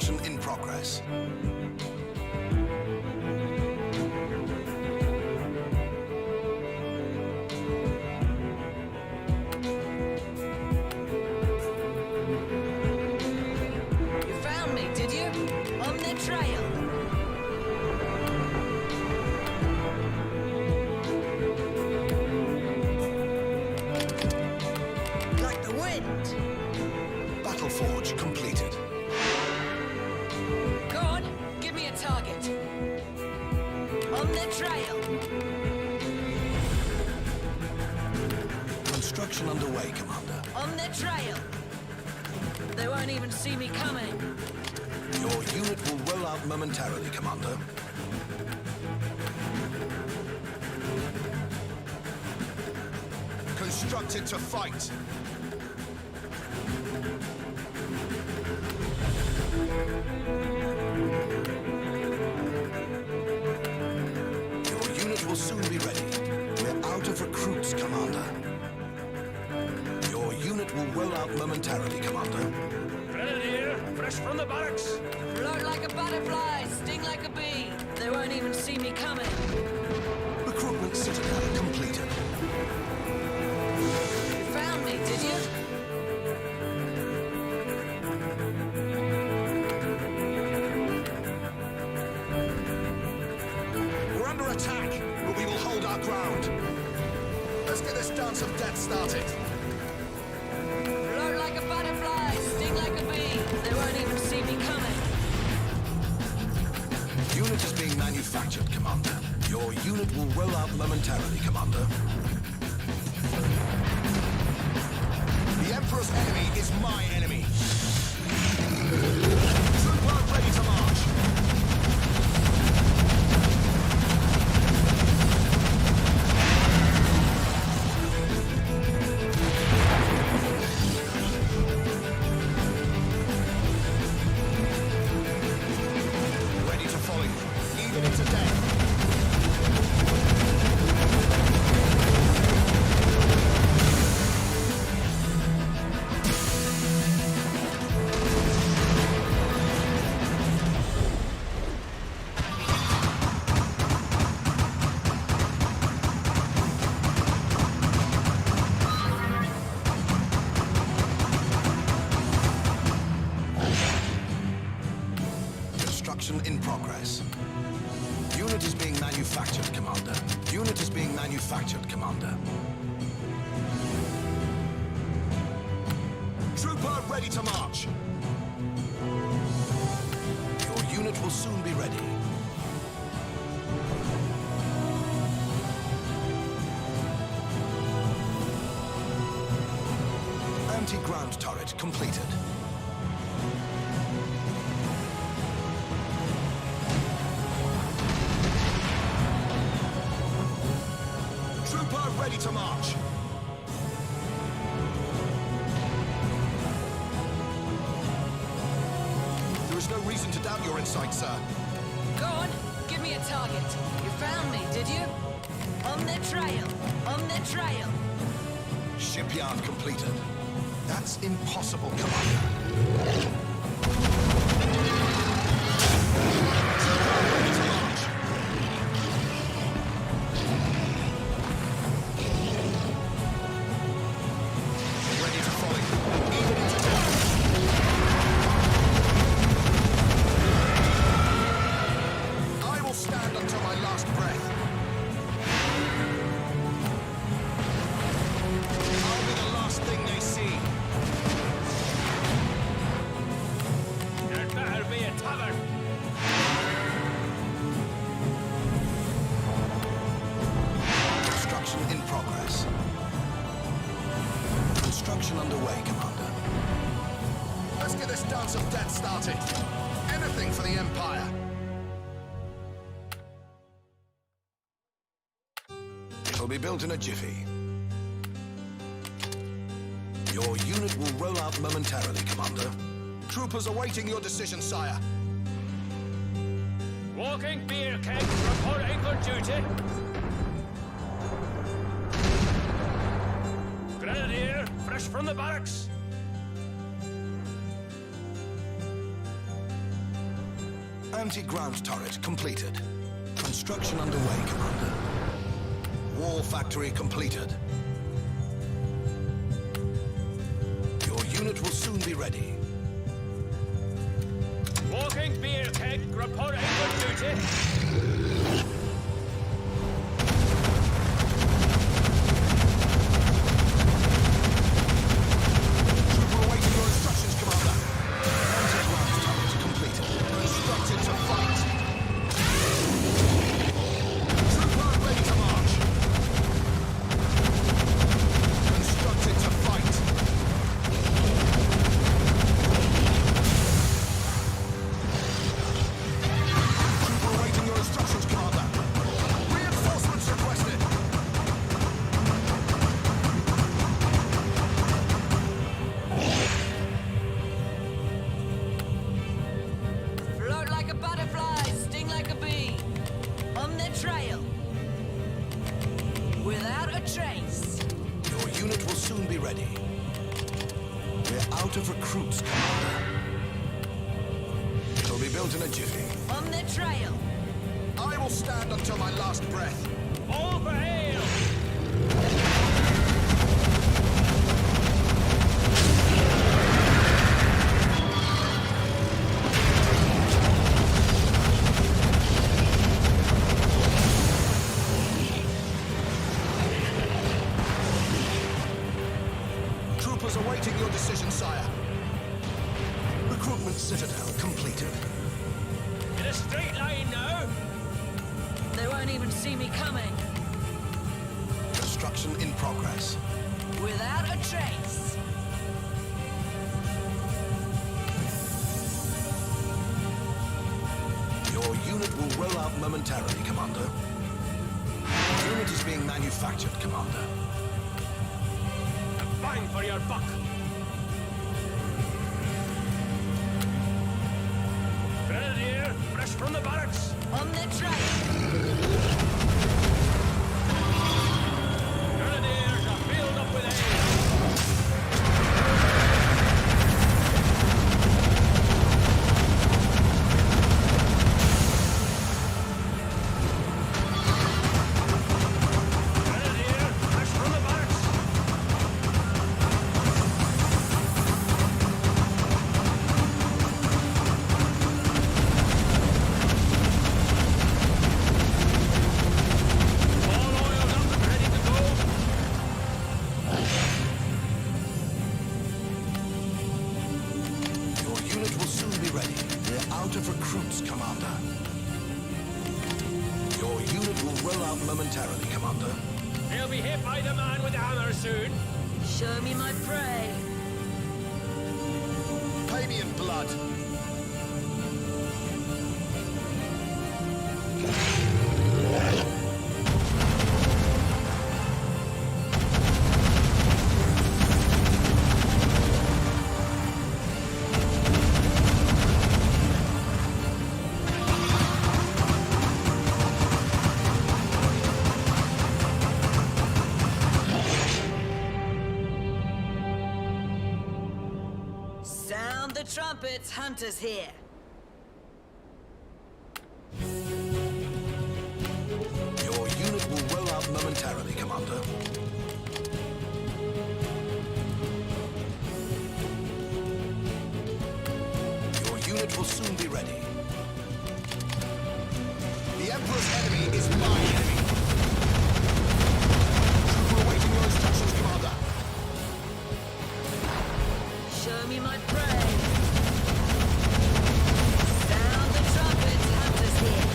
Construction in progress. You found me, did you? On the trail. Like the wind. Battle Forge completed. Go on, give me a target. On the trail. Construction underway, Commander. On the trail. They won't even see me coming. Your unit will roll out momentarily, Commander. Constructed to fight. Your unit will soon be ready. We're out of recruits, Commander. Your unit will roll out momentarily, Commander. Grenadier, fresh from the barracks. Float like a butterfly, sting like a bee. They won't even see me coming. Recruitment citadel completed. You found me, did you? We're under attack, but we will hold our ground. Let's get this dance of death started. Float like a butterfly, sting like a bee. They won't even see me coming. Unit is being manufactured, Commander. Your unit will roll out momentarily, Commander. The Emperor's enemy is my enemy. Trooper ready to march. Ready to follow you, even into death. Construction in progress. Unit is being manufactured, Commander. Unit is being manufactured, Commander. Trooper ready to march. Your unit will soon be ready. Anti-ground turret completed. Trooper ready to march. There is no reason to doubt your insight, sir. Go on, give me a target. You found me, did you? On the trail. On the trail. Shipyard completed. That's impossible, Commander. Ready to march. Ready to follow you, even into death. I will stand until my last breath. I'll be the last thing they see. There better be a tavern. Construction in progress. Construction underway, Commander. Let's get this dance of death started. Anything for the Empire. It'll be built in a jiffy. Your unit will roll out momentarily, Commander. Troopers awaiting your decision, sire. Walking beer keg, reporting for duty. Grenadier, fresh from the barracks. Anti-ground turret completed. Construction underway, Commander. War factory completed. Your unit will soon be ready. Walking beer keg, reporting for duty. Trooper awaiting your instructions, Commander. Anti-ground turret completed. Instructed to fight. Trooper ready to march. Instructed to fight. Trooper awaiting your instructions, Commander. Reinforcements requested. Float like a butterfly, sting like a bee. On their trail. Without a trace. Your unit will soon be ready. We're out of recruits, Commander. It'll be built in a jiffy. On their trail. I will stand until my last breath. All for hail! Troopers awaiting your decision, sire. Recruitment citadel completed. In a straight line now. They won't even see me coming. Construction in progress. Without a trace. Your unit will roll out momentarily, Commander. Unit is being manufactured, Commander. A bang for your buck. Grenadier, fresh from the barracks. On their trail. Grenadiers are filled up with ale. Grenadier, fresh from the barracks. All oiled up and ready to go. Your unit will soon be ready. We're out of recruits, Commander. Your unit will roll out momentarily, Commander. They'll be hit by the man with the hammer soon. Show me my prey. Pay me in blood. Sound the trumpets, hunters here. Your unit will roll out momentarily, Commander. Your unit will soon be ready. The Emperor's enemy is my enemy. Trooper awaiting your instructions, Commander. Show me my prey. Sound the trumpets, hunters here.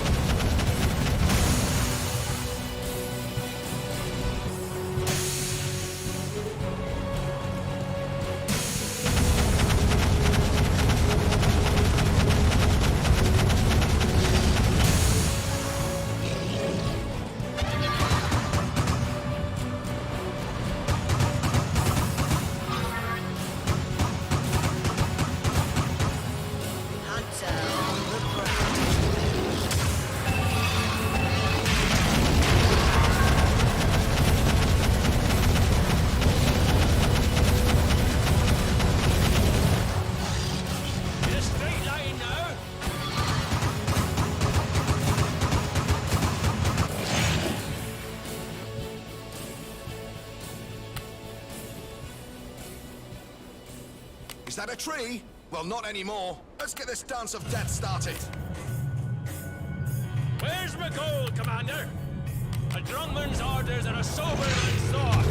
that a tree? Well, not anymore. Let's get this dance of death started. Where's my gold, Commander? A drungman's orders and a sober man's sword.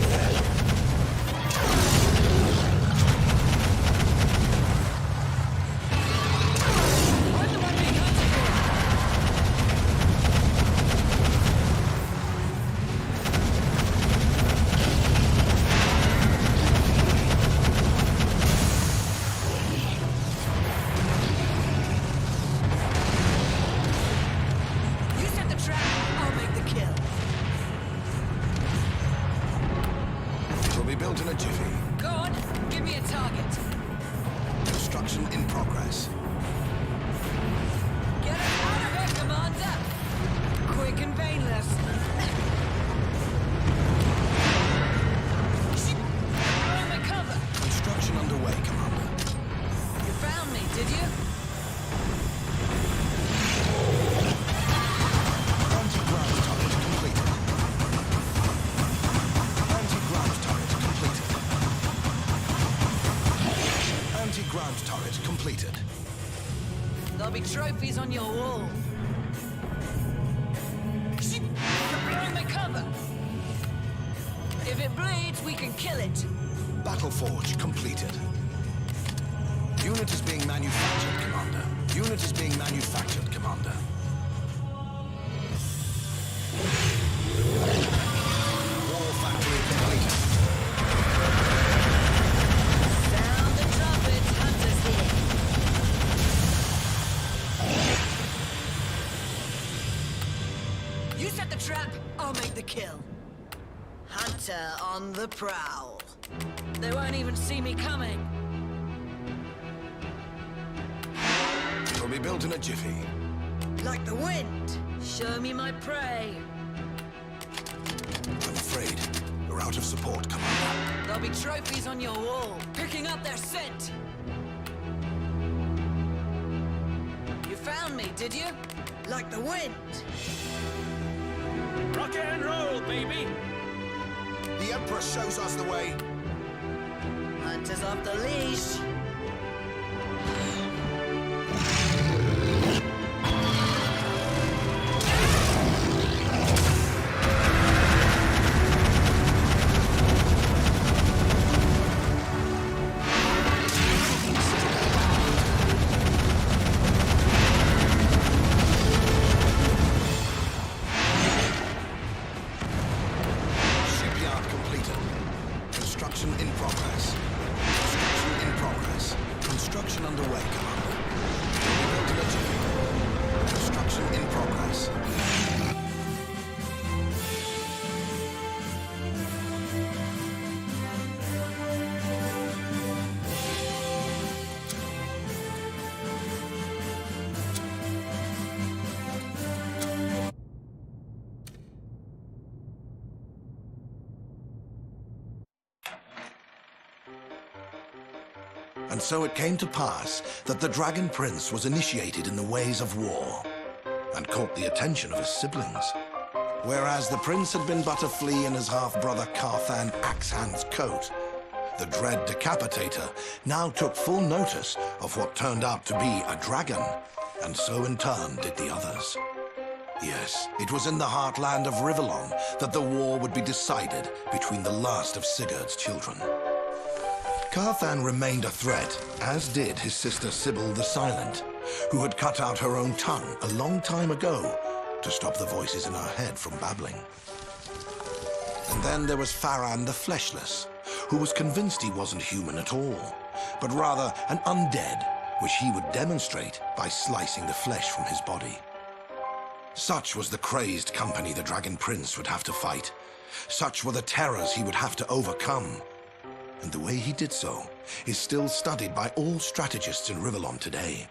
There'll be trophies on your wall. You're blowing my cover. If it bleeds, we can kill it. Battle Forge completed. Unit is being manufactured, Commander. Unit is being manufactured, Commander. War factory completed. Sound the trumpets, hunters here. You set the trap, I'll make the kill. Hunter on the prowl. They won't even see me coming. It'll be built in a jiffy. Like the wind. Show me my prey. I'm afraid we're out of support, Commander. There'll be trophies on your wall, picking up their scent. You found me, did you? Like the wind. Rock and roll, baby! The Emperor shows us the way. Hunter's off the leash. And so it came to pass that the Dragon Prince was initiated in the ways of war and caught the attention of his siblings. Whereas the prince had been but a flea in his half-brother Carthan Axehand's coat, the dread Decapitator now took full notice of what turned out to be a dragon, and so in turn did the others. Yes, it was in the heartland of Rivellon that the war would be decided between the last of Sigurd's children. Carthan remained a threat, as did his sister Sybil the Silent, who had cut out her own tongue a long time ago to stop the voices in her head from babbling. And then there was Farran the Fleshless, who was convinced he wasn't human at all, but rather an undead, which he would demonstrate by slicing the flesh from his body. Such was the crazed company the Dragon Prince would have to fight. Such were the terrors he would have to overcome. And the way he did so is still studied by all strategists in Rivellon today.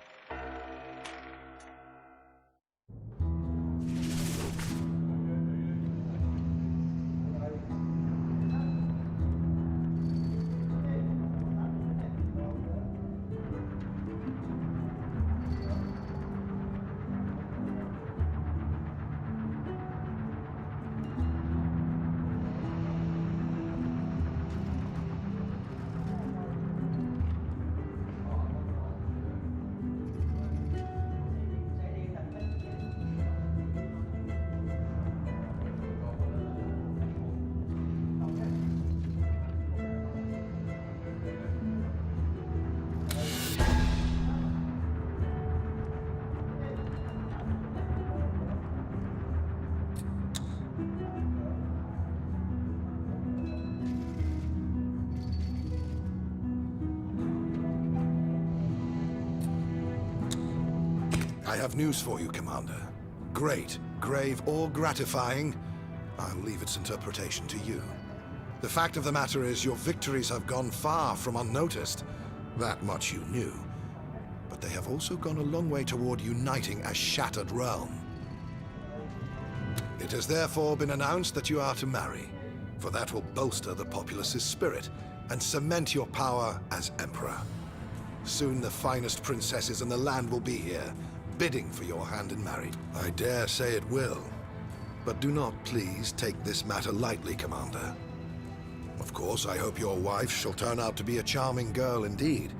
I have news for you, Commander. Great, grave, or gratifying, I'll leave its interpretation to you. The fact of the matter is your victories have gone far from unnoticed. That much you knew. But they have also gone a long way toward uniting a shattered realm. It has therefore been announced that you are to marry, for that will bolster the populace's spirit and cement your power as Emperor. Soon the finest princesses in the land will be here, bidding for your hand in marriage. I dare say it will. But do not please take this matter lightly, Commander. Of course, I hope your wife shall turn out to be a charming girl indeed.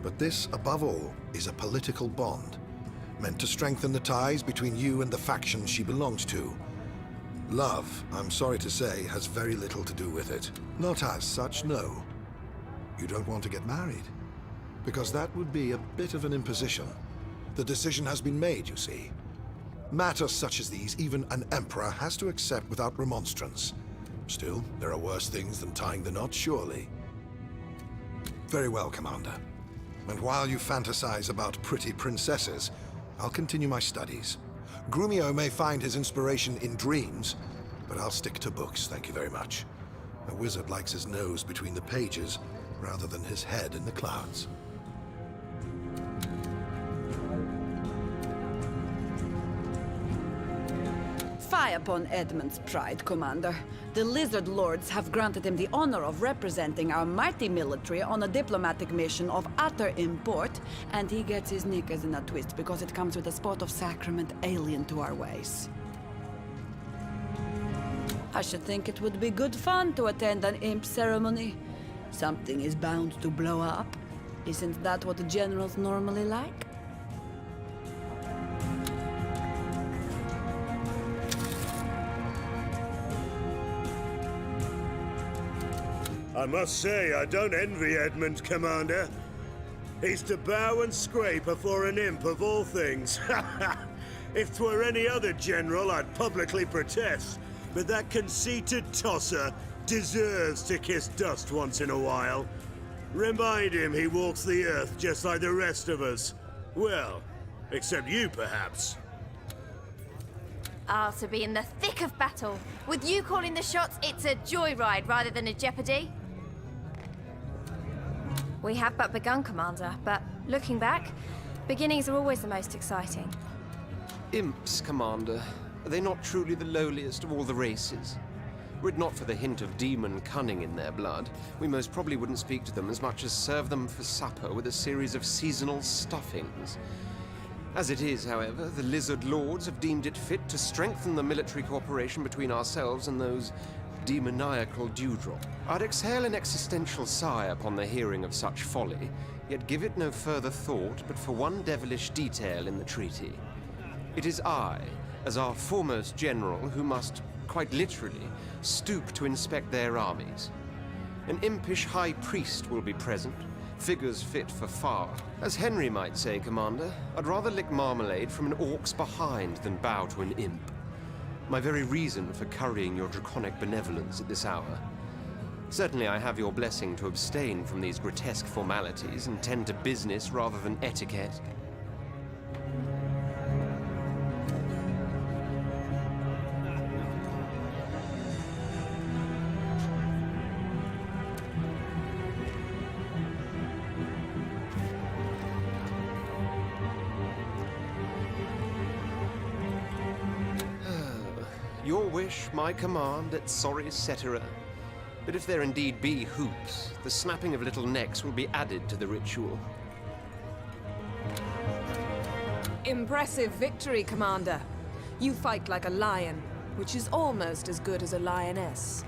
But this, above all, is a political bond, meant to strengthen the ties between you and the faction she belongs to. Love, I'm sorry to say, has very little to do with it. Not as such, no. You don't want to get married, because that would be a bit of an imposition. The decision has been made, you see. Matters such as these, even an emperor has to accept without remonstrance. Still, there are worse things than tying the knot, surely. Very well, Commander. And while you fantasize about pretty princesses, I'll continue my studies. Grumio may find his inspiration in dreams, but I'll stick to books, thank you very much. A wizard likes his nose between the pages, rather than his head in the clouds. Fie upon Edmund's pride, Commander. The Lizard Lords have granted him the honor of representing our mighty military on a diplomatic mission of utter import, and he gets his knickers in a twist because it comes with a spot of sacrament alien to our ways. I should think it would be good fun to attend an imp ceremony. Something is bound to blow up. Isn't that what the generals normally like? I must say, I don't envy Edmund, Commander. He's to bow and scrape afore an imp of all things. If 'twere any other general, I'd publicly protest. But that conceited tosser deserves to kiss dust once in a while. Remind him he walks the earth just like the rest of us. Well, except you, perhaps. Ah, to be in the thick of battle. With you calling the shots, it's a joyride rather than a jeopardy. We have but begun, Commander, but looking back, beginnings are always the most exciting. Imps, Commander. Are they not truly the lowliest of all the races? Were it not for the hint of demon cunning in their blood, we most probably wouldn't speak to them as much as serve them for supper with a series of seasonal stuffings. As it is, however, the Lizard Lords have deemed it fit to strengthen the military cooperation between ourselves and those demoniacal dewdrop. I'd exhale an existential sigh upon the hearing of such folly, yet give it no further thought but for one devilish detail in the treaty. It is I, as our foremost general, who must, quite literally, stoop to inspect their armies. An impish high priest will be present, figures fit for far. As Henry might say, Commander, I'd rather lick marmalade from an orc's behind than bow to an imp. My very reason for currying your draconic benevolence at this hour. Certainly I have your blessing to abstain from these grotesque formalities and tend to business rather than etiquette. Your wish, my command, et sorry cetera. But if there indeed be hoops, the snapping of little necks will be added to the ritual. Impressive victory, Commander. You fight like a lion, which is almost as good as a lioness.